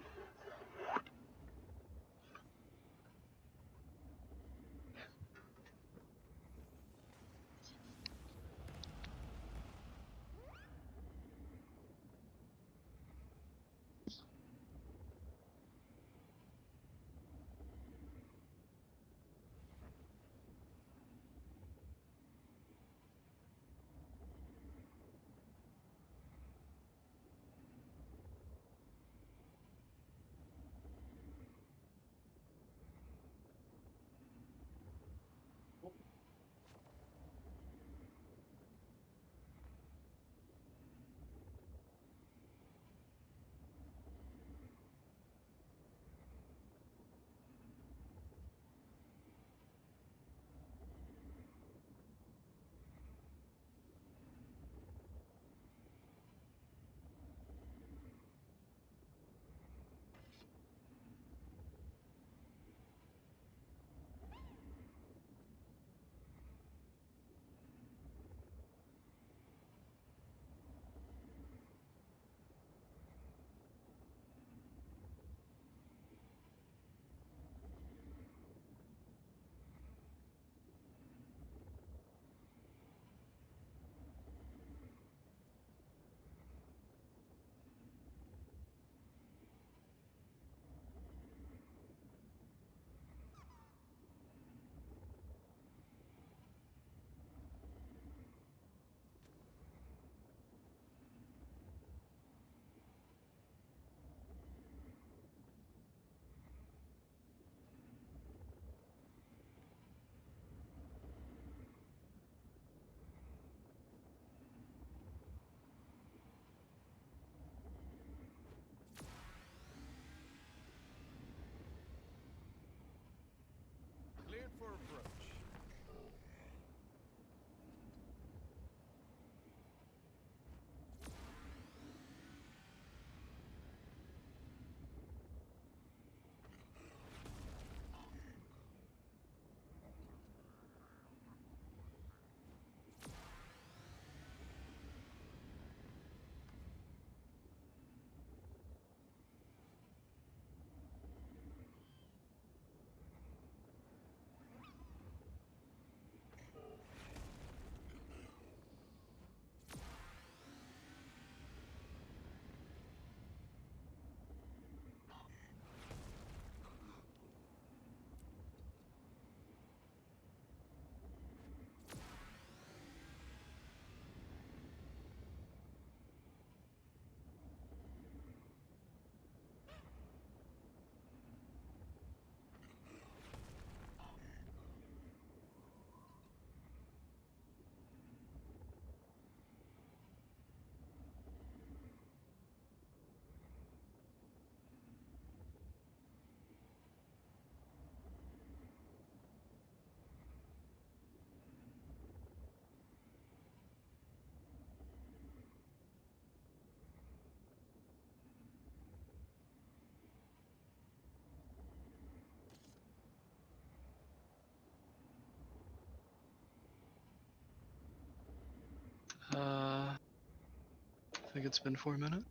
think it's been 4 minutes.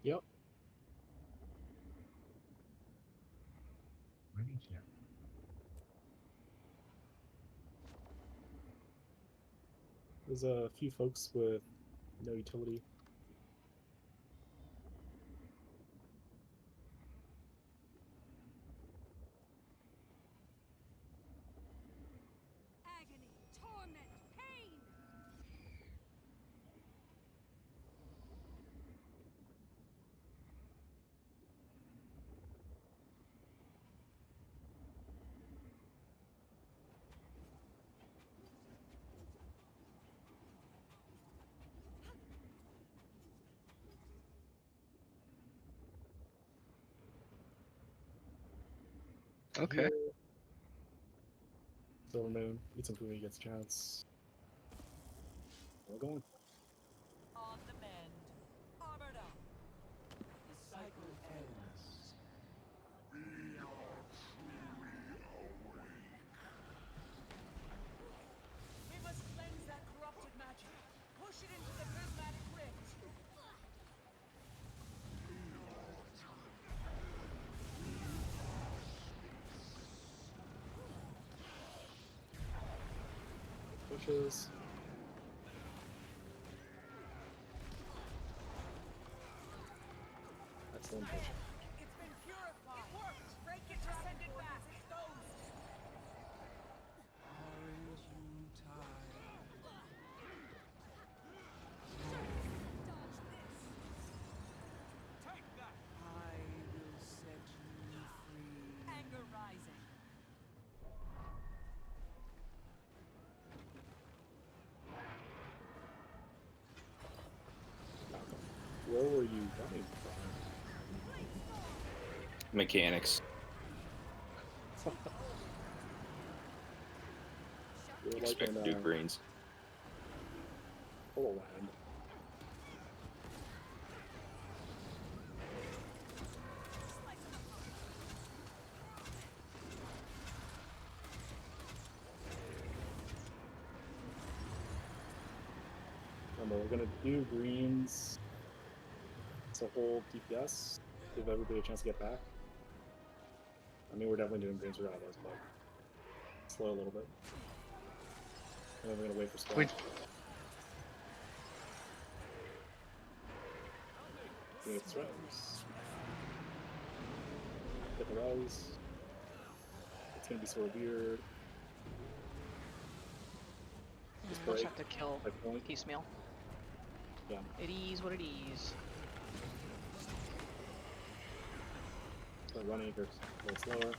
Yep. There's a few folks with no utility. Agony, torment, pain. Okay. Here. Silver Moon. Eat some food when he gets a chance. We're going. On the mend. Armored up. The cycle ends. We must cleanse that corrupted magic. Push it into the prismatic rift. Pushes. Excellent push. It's been purified. It worked. Break it to send it back. Exposed. Aren't you tired? Dodge this. Take that. I will set you free. Anger rising. Where were you running from? Mechanics. You were like Expect in Duke Greens. Hololand. Remember, we're gonna do greens to hold DPS, give everybody a chance to get back. I mean, we're definitely doing greens regardless, but slow a little bit. And then we're gonna wait for spell. Wait. Get throws. Get the res. It's gonna be sort of weird. Just We'll just break. have to kill Like point. piecemeal. Yeah. It is what it is. So running for a little slower.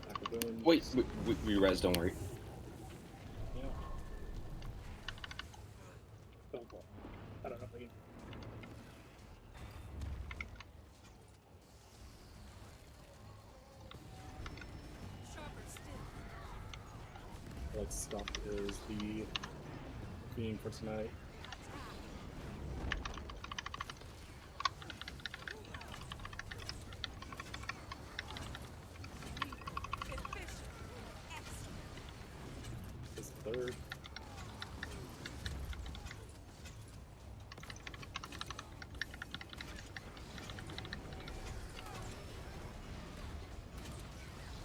Back to boom. Wait, we res, don't worry. Yeah. Don't go. I don't know if I can. Sharper still. Like stuff is the theme for tonight. Efficient. Excellent. This is the third.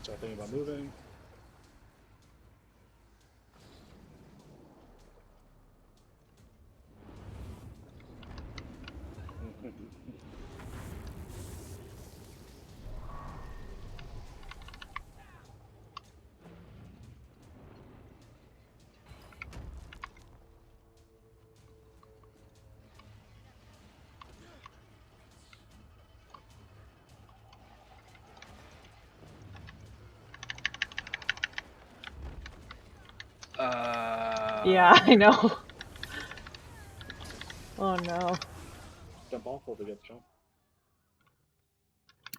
Start thinking about moving. Yeah, I know. Oh no. Jump off or we get the jump.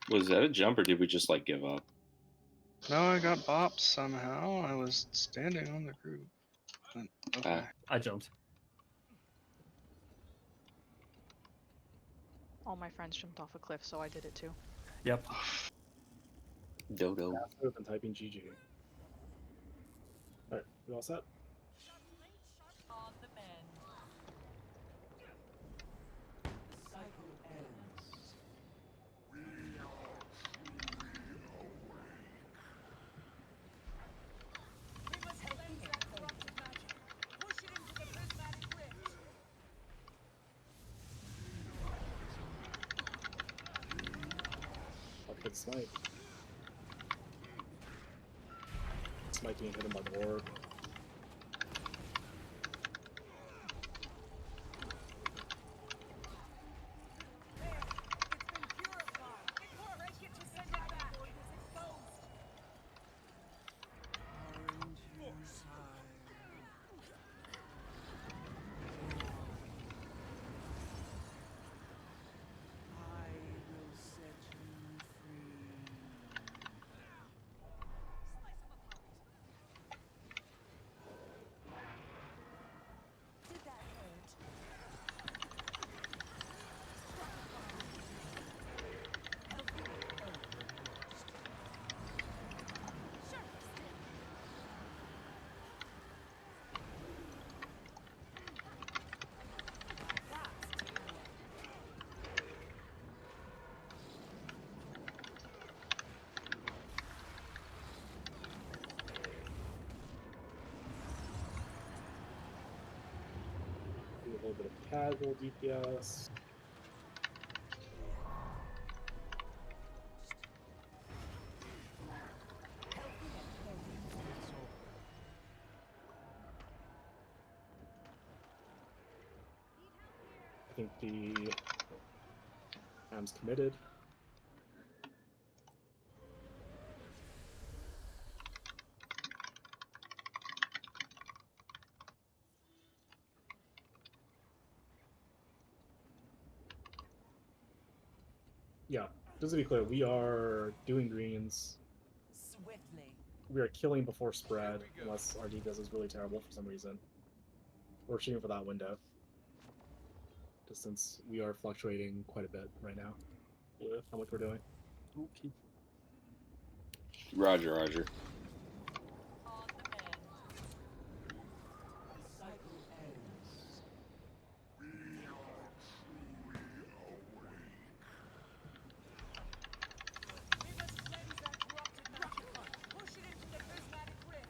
Was that a jump or did we just like give up? No, I got bopped somehow. I was standing on the group. But, okay. I jumped. All my friends jumped off a cliff, so I did it too. Yep. Dodo. Faster than typing GG. We all set? On the mend. The cycle ends. We must cleanse that corrupted magic. Push it into the prismatic rift. I'll get smite. Smite being hit by the orb. There, it's been purified. It worked. Break it to send it back. It is exposed. I will set you free. Did that hurt? Do a little bit of casual DPS. I think the Am's committed. Yeah, just to be clear, we are doing greens. Swiftly. We are killing before spread, unless our defense is really terrible for some reason. We're shooting for that window. Just since we are fluctuating quite a bit right now with how much we're doing. Okay. Roger, Roger. On the mend. The cycle ends. We must cleanse that corrupted magic. Push it into the prismatic rift.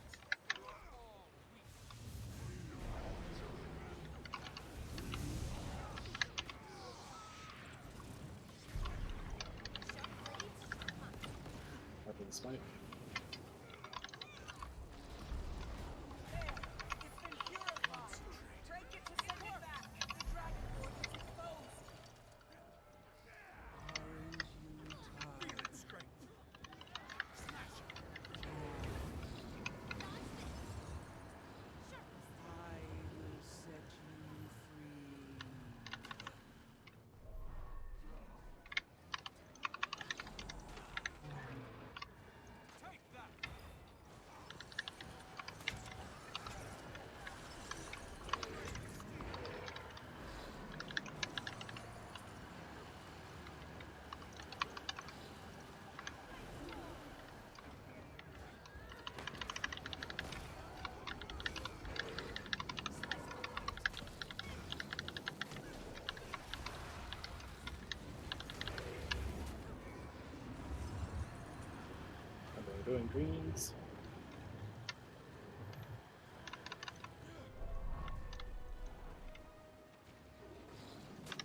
After the smite. There, it's been purified. Break it to send it back. The dragon lord is exposed. Feel its strength. I will set you free. Take that. And we're doing greens.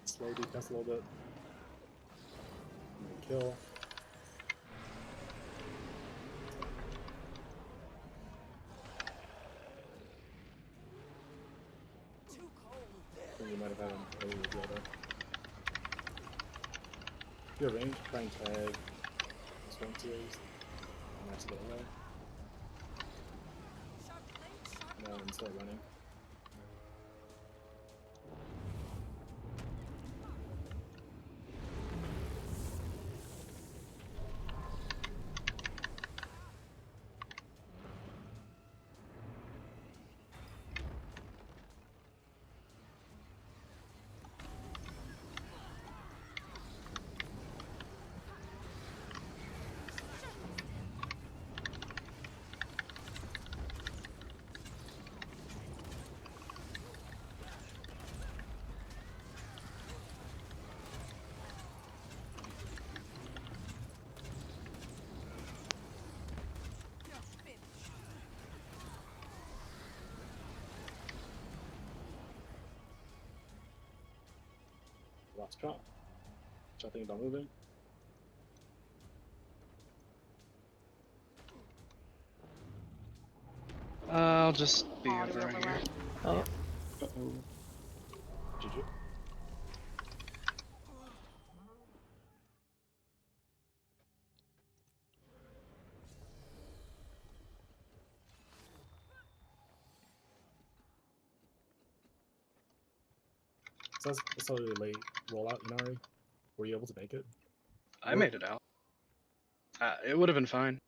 Slow defense a little bit. And then kill. Too cold. I think we might have had an earlier together. If you're range, try and tag this one series. And that's a bit away. Sharp blade, sharp Now and start running. Foxtrot. Which I think about moving. I'll just be Aw, do we over here. overlap? Oh, Uh-oh. GG. So that's a really late rollout, Inari. Were you able to make it? I made it out. It would have been fine.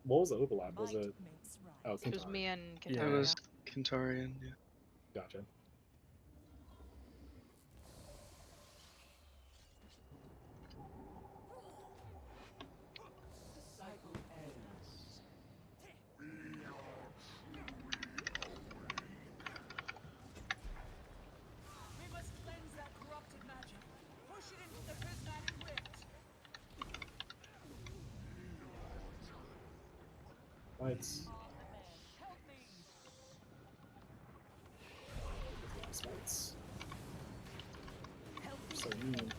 What was the overlap? Was Might it? makes right. Oh, It was Kintari. me and Yeah. Kintari. It was Kintarian. Yeah. Gotcha. We must cleanse that corrupted magic. Push it into the prismatic rift. Lights. Help me. Lights. Help me. So mean. There's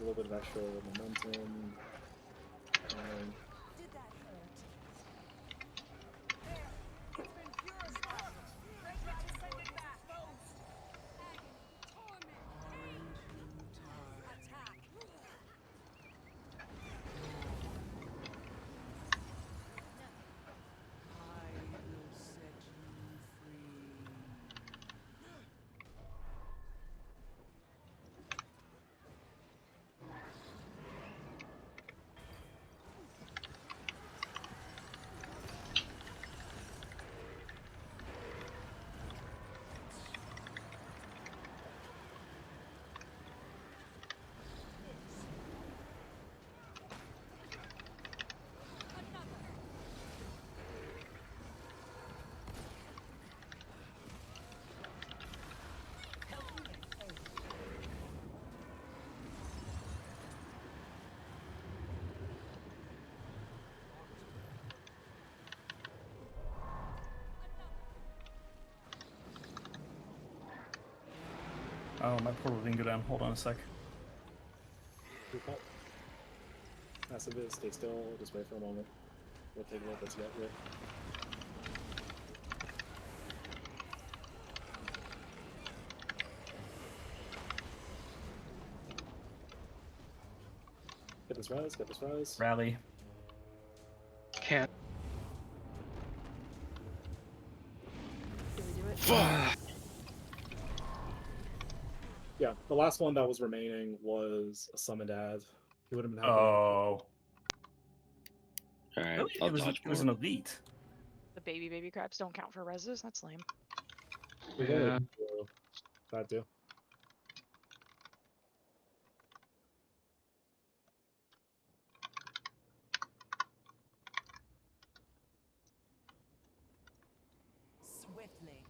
a little bit of extra momentum. Did that hurt? There. It's been purified. Red Rat is send it back. Agony, torment, pain. Attack. I will set you free. Oh, my portal didn't go down. Hold on a sec. Group up. Massive is, stay still, just wait for a moment. We'll take a little bit to get here. Get this rise, get this rise. Rally. Can't. Did we do it? Fuck. Yeah, the last one that was remaining was a summoned ad. He would have been happy. Oh. All right, Really? I'll It was, dodge it was more. an elite. The baby crabs don't count for reses? That's lame. We Yeah. That too. Swiftly.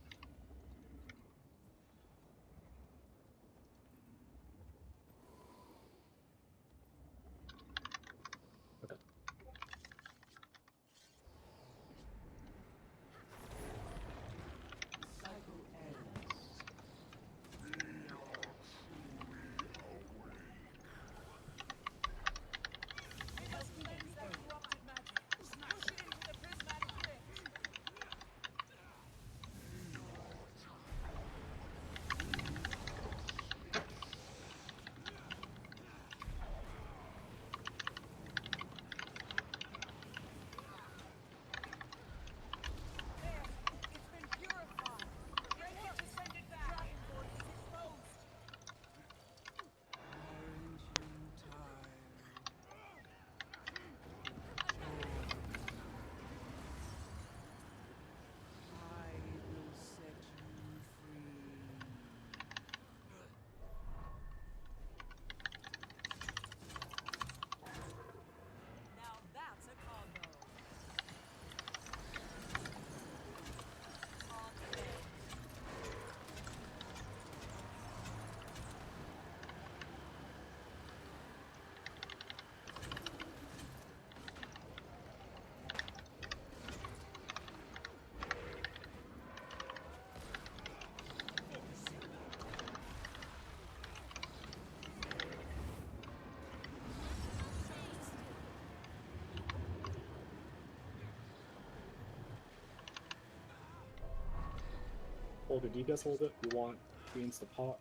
hold your DPS a little bit. We want queens to pop,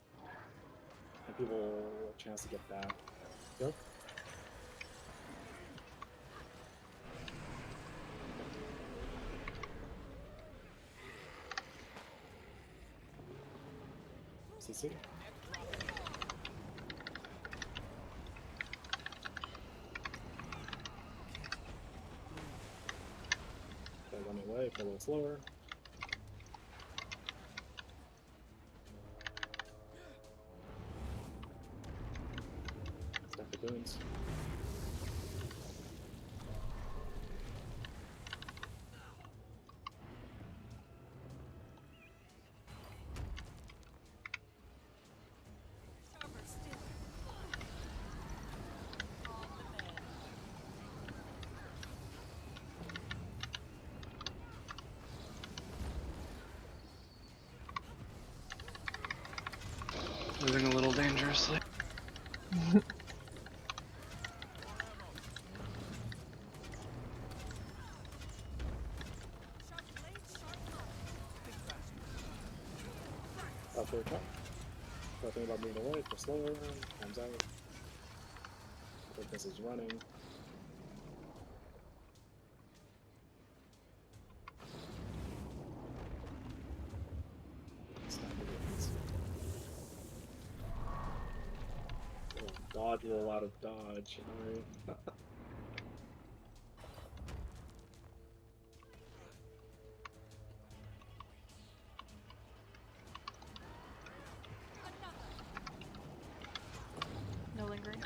and people a chance to get back. Go. CC. Okay, run away, play a little slower. Stack the boons. Sharper still. On the man. Moving a little dangerously. Sharp blade, sharp mark. Out for a cut. So think about moving away for slower. Time's out. Quickness is running. Snap the boons. Dodge roll out of dodge. Alright. No lingering.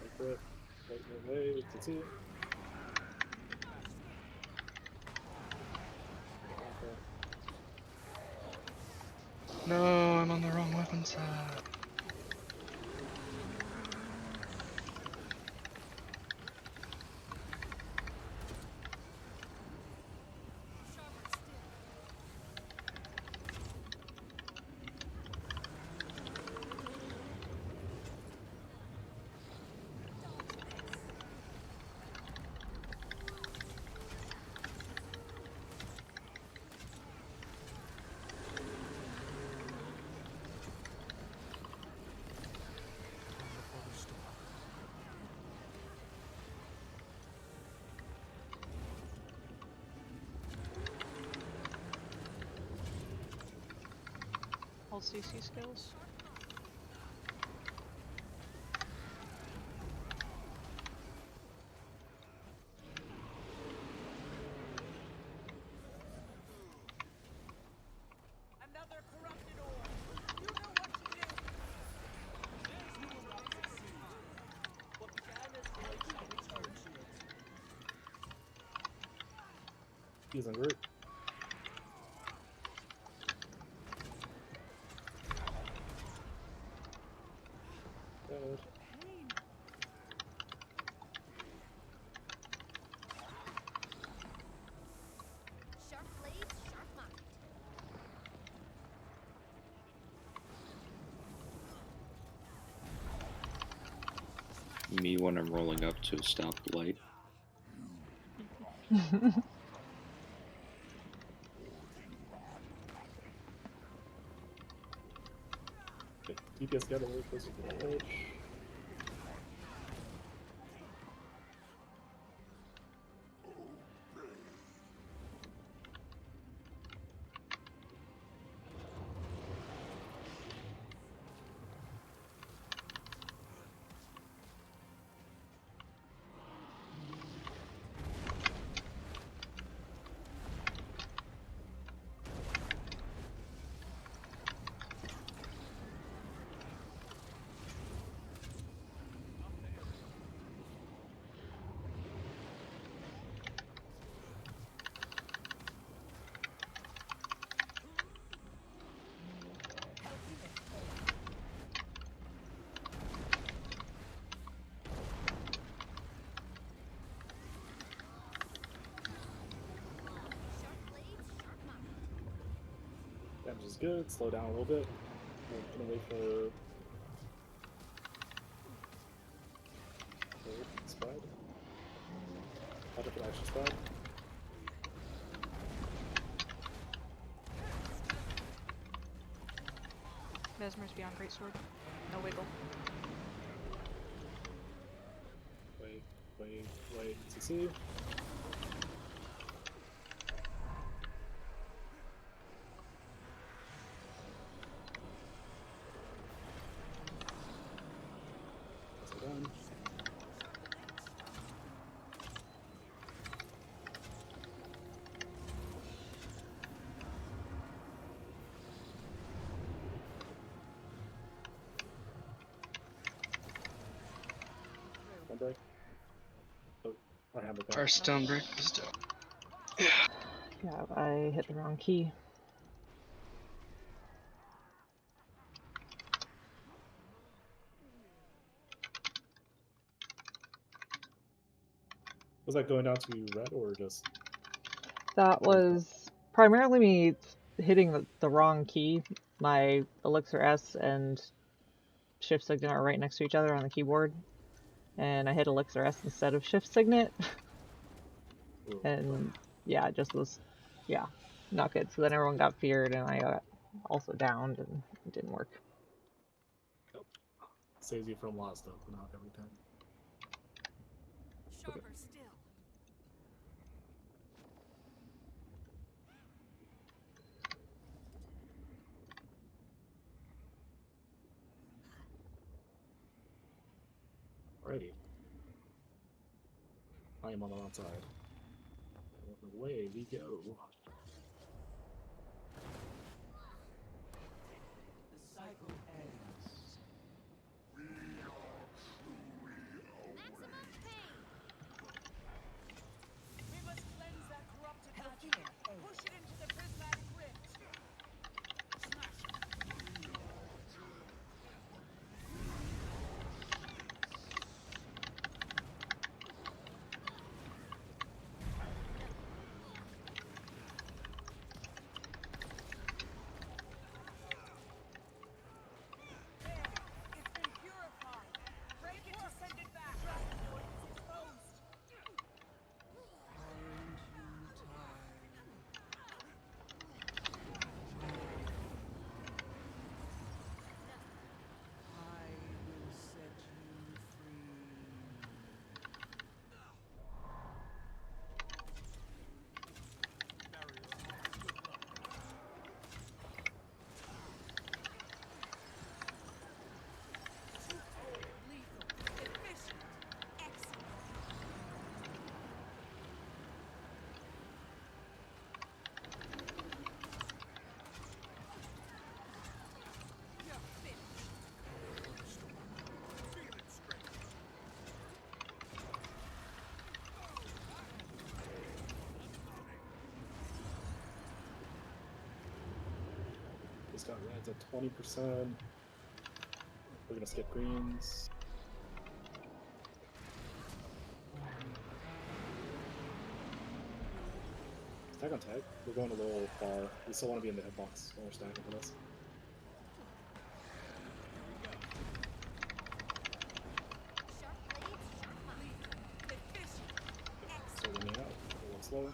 Wait for it. Wait, to see it. No, I'm on the wrong weapon side. Sharper still. Hold CC skills. Another corrupted orb. You know what to do. You will not succeed. What began as void shall return to it. He's on group. Good. Sharp blade, sharp mind. Me when I'm rolling up to a stoplight. Okay, DPS got a little closer to the edge. Damage is good. Slow down a little bit. We're gonna wait for. Good. spread. Watch out for the action spread. Mesmer's beyond greatsword. No wiggle. Wait. CC. That's done. One break. Oh, I have it. Our stone break was done. Yeah, I hit the wrong key. Was that going down to red or just? That was primarily me hitting the wrong key. My Elixir S and Shift Signet are right next to each other on the keyboard. And I hit Elixir S instead of Shift Signet. Ooh, And yeah, it just was, yeah, not good. So then everyone got feared and I got also downed and it didn't work. saves you from a lot of stuff, but not everything. Sharper still. Alrighty. I am on the wrong side. Away we go. The cycle ends. Maximum pain. We must cleanse that corrupted magic. Push it into the prismatic rift. Smash it. There, it's been purified. Break it to send it back. Trust the void is exposed. Aren't you tired? I will set you free. Lethal, efficient, excellent. You're finished. Just got reds at 20%. We're gonna skip greens. Tag on tag. We're going a little far. We still want to be in the hitbox when we're stacking for this. Sharp blades, sharp mind. Efficient, So winning out. A little slower.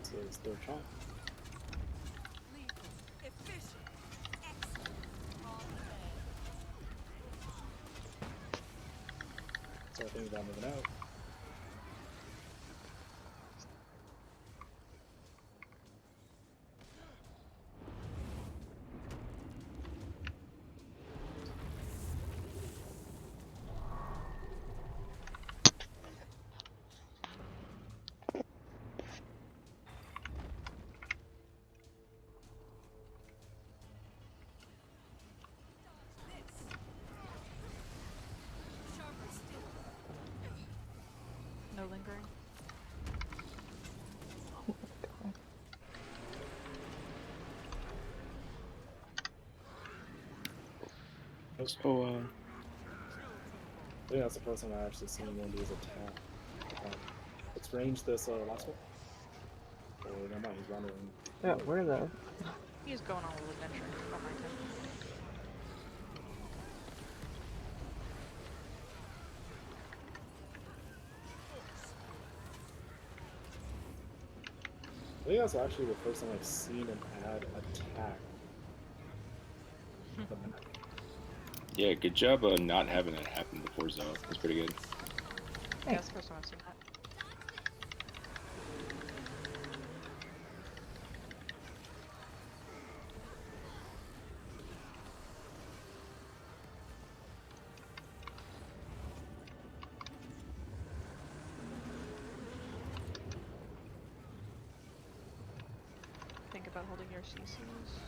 So it's third chop. lethal, efficient, excellent. So I think about moving out. So, I think that's the first time I actually seen one do his attack. Let's range this last one. Or never mind, he's wandering. Yeah, where the? He's going on a little adventure. Don't mind him. I think that's actually the first time I've seen him add attack. Yeah, good job not having that happen before, Zoe. That's pretty good. Yeah, that's the first time I've seen that. Think about holding your CCs.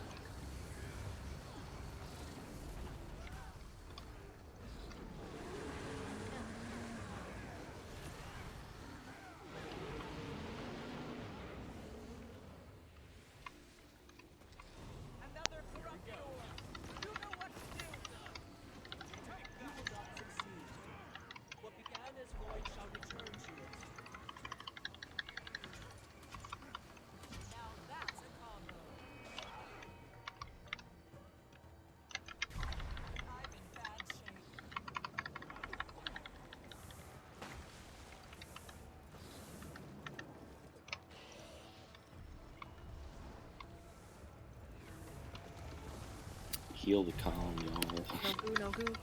Another corruptor! You know what to do! You will not succeed. What began as void shall return to it. Now that's a combo. I'm in bad shape. Heal the column, y'all. No goo, no goo.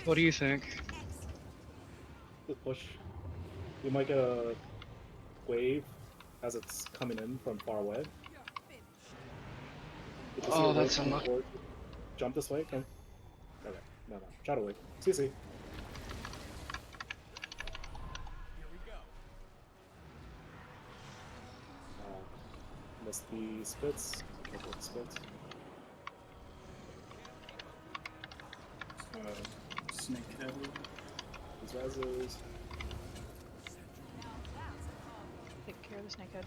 what do you think? Just push. You might get a wave as it's coming in from far away. If you see Oh, a wave that's coming unlucky. toward you, jump this way. Come. Okay. No. Shadow wave. CC. Here we go. Miss the spits. Careful with the spits. Snakehead. These reses. Take care of the snakehead.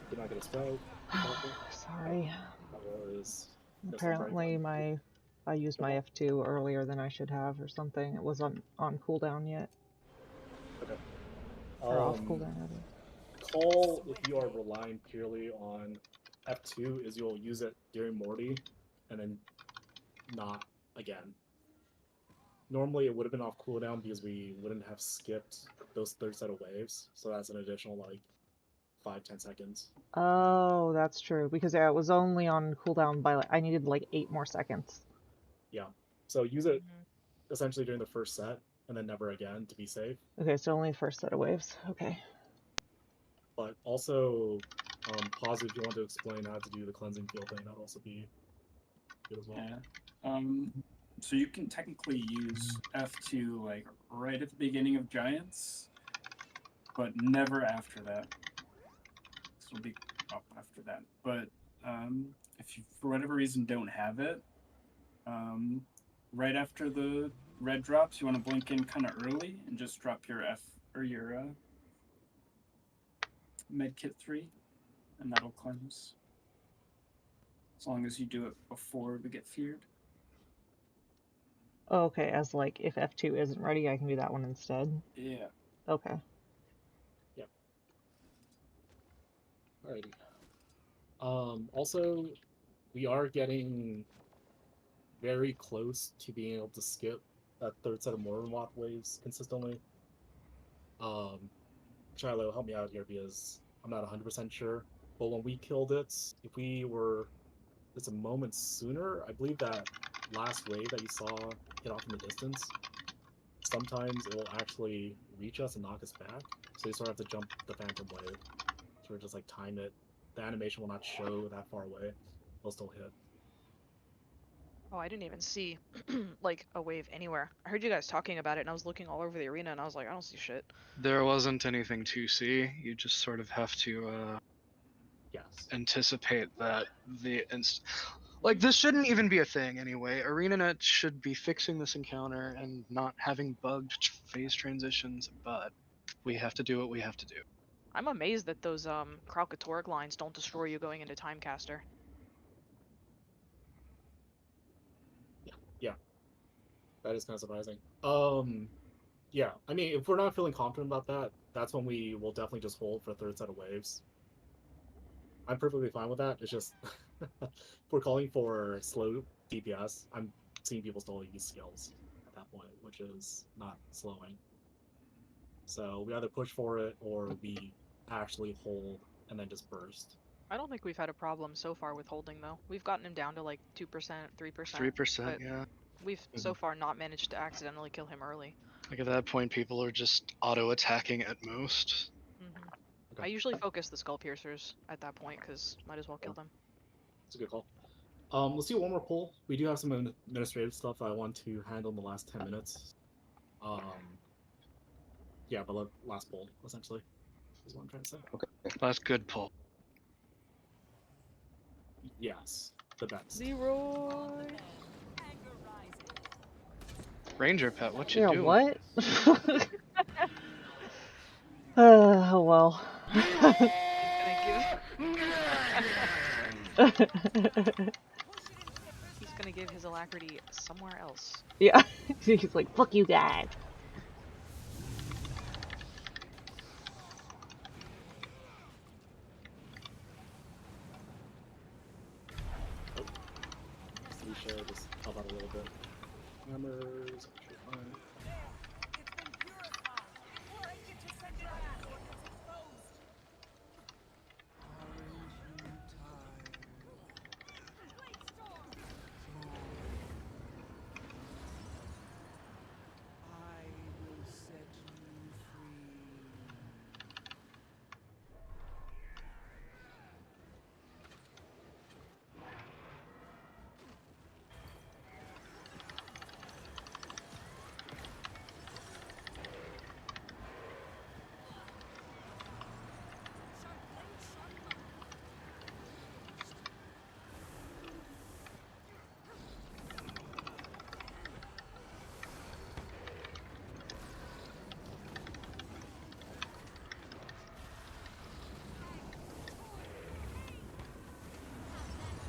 Did not get a spell. Sorry. No worries. Apparently I used my F2 earlier than I should have or something. It wasn't on cooldown yet. Okay. Or off cooldown rather. Call, if you are relying purely on F2, is you'll use it during Morty and then not again. Normally it would have been off cooldown because we wouldn't have skipped those third set of waves, so that's an additional like 5-10 seconds. Oh, that's true. Because yeah, it was only on cooldown by I needed like 8 more seconds. Yeah. So use it essentially during the first set and then never again to be safe. Okay, so only first set of waves. Okay. But also pause if you want to explain how to do the cleansing field thing. That'd also be good as well. Yeah. So you can technically use F2 like right at the beginning of Giants, but never after that. This will be up after that. But if you, for whatever reason, don't have it, right after the red drops, you want to blink in kind of early and just drop your F or your medkit 3, and that'll cleanse. As long as you do it before we get feared. Oh, okay, as like if F2 isn't ready, I can do that one instead. Yeah. Okay. Alrighty. Also, we are getting very close to being able to skip that third set of Morgenmoth waves consistently. Shiloh, help me out here because I'm not 100% sure. But when we killed it, if we were just a moment sooner, I believe that last wave that you saw hit off in the distance, sometimes it will actually reach us and knock us back. So you sort of have to jump the phantom wave. Sort of just like time it. The animation will not show that far away. It'll still hit. Oh, I didn't even see like a wave anywhere. I heard you guys talking about it, and I was looking all over the arena, and I was like, I don't see shit. There wasn't anything to see. You just sort of have to Yes. anticipate that like this shouldn't even be a thing anyway. ArenaNet should be fixing this encounter and not having bugged phase transitions, but we have to do what we have to do. I'm amazed that those Kralkatorg lines don't destroy you going into Timecaster. Yeah. That is kind of surprising. Yeah. I mean, if we're not feeling confident about that, that's when we will definitely just hold for a third set of waves. I'm perfectly fine with that. It's just if we're calling for slow DPS, I'm seeing people still use skills at that point, which is not slowing. So we either push for it or we actually hold and then just burst. I don't think we've had a problem so far with holding though. We've gotten him down to like 2%, 3%. 3%, but yeah. We've so far not managed to accidentally kill him early. Like at that point, people are just auto-attacking at most. I usually focus the Skull Piercers at that point because might as well kill them. It's a good call. Let's do one more poll. We do have some administrative stuff I want to handle in the last 10 minutes. Yeah, but last poll, essentially, is what I'm trying to say. Okay. That's good pull. Yes, the best. Leroy! Ranger pet, what you Yeah, doing? what? Oh well. He's gonna give his alacrity somewhere else. Yeah, he's like, fuck you guys. Alicia, just help out a little bit. Hammers, fine.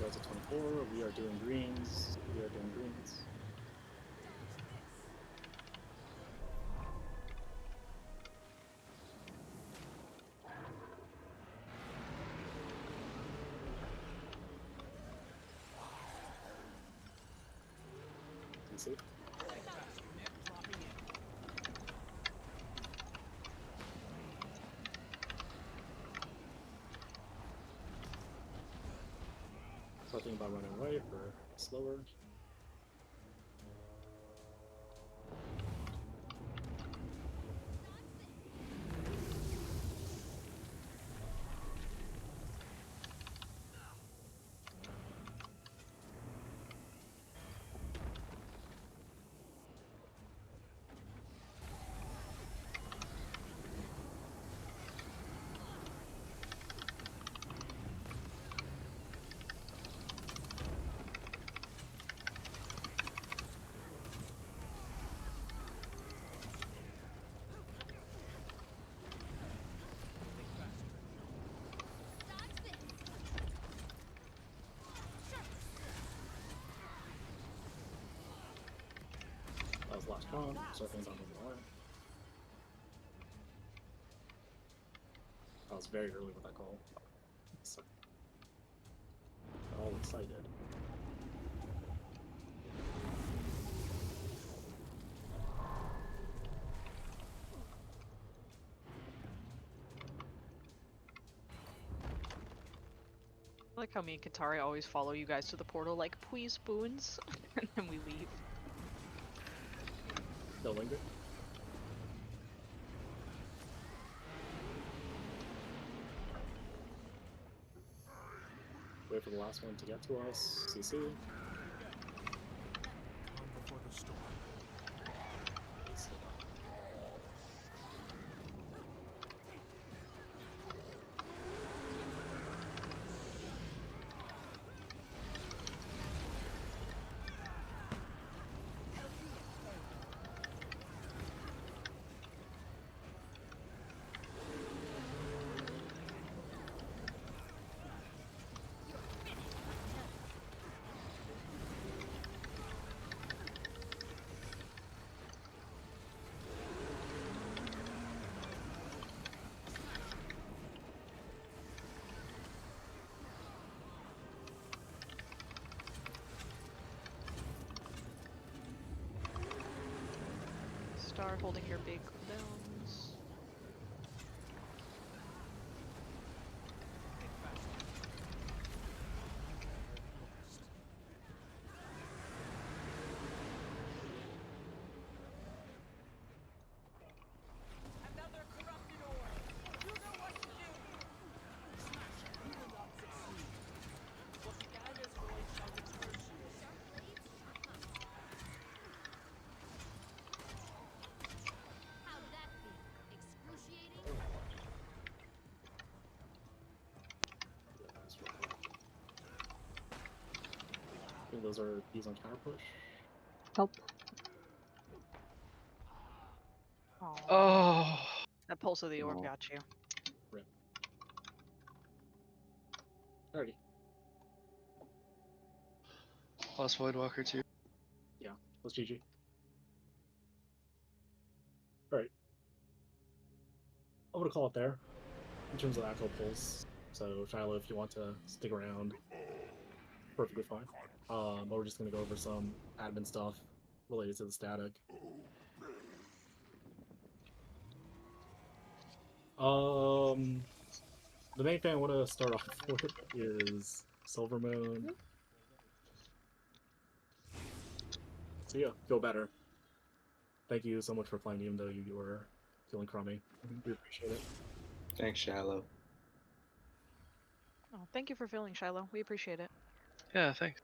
That's a 24. We are doing greens. We are doing greens. See? So I think about running right or slower. was the last con, so things on moving away. I was very early with that call. So, all excited. I like how me and Katari always follow you guys to the portal like please spoons and then we leave. Still linger. Wait for the last one to get to us. CC. Calm before the storm. Star holding your big bones. Another corrupted ore. You know what to do. Smash it. You will not succeed. What began as void shall return to you. Sharp blades, sharp monsters. How'd that feel? Excruciating? I think those are these on counter push. Help. Aw. Oh. That pulse of the orb Aw. got you. Alrighty. Plus Voidwalker too. Let's GG. Alright. I'm gonna call it there in terms of actual pulls. So Shiloh, if you want to stick around, perfectly fine. But we're just gonna go over some admin stuff related to the static. The main thing I want to start off with is Silver Moon. So yeah, feel better. Thank you so much for playing, even though you were feeling crummy. We appreciate it. Thanks, Shallow. Oh, thank you for filling, Shiloh. We appreciate it. Yeah, thanks.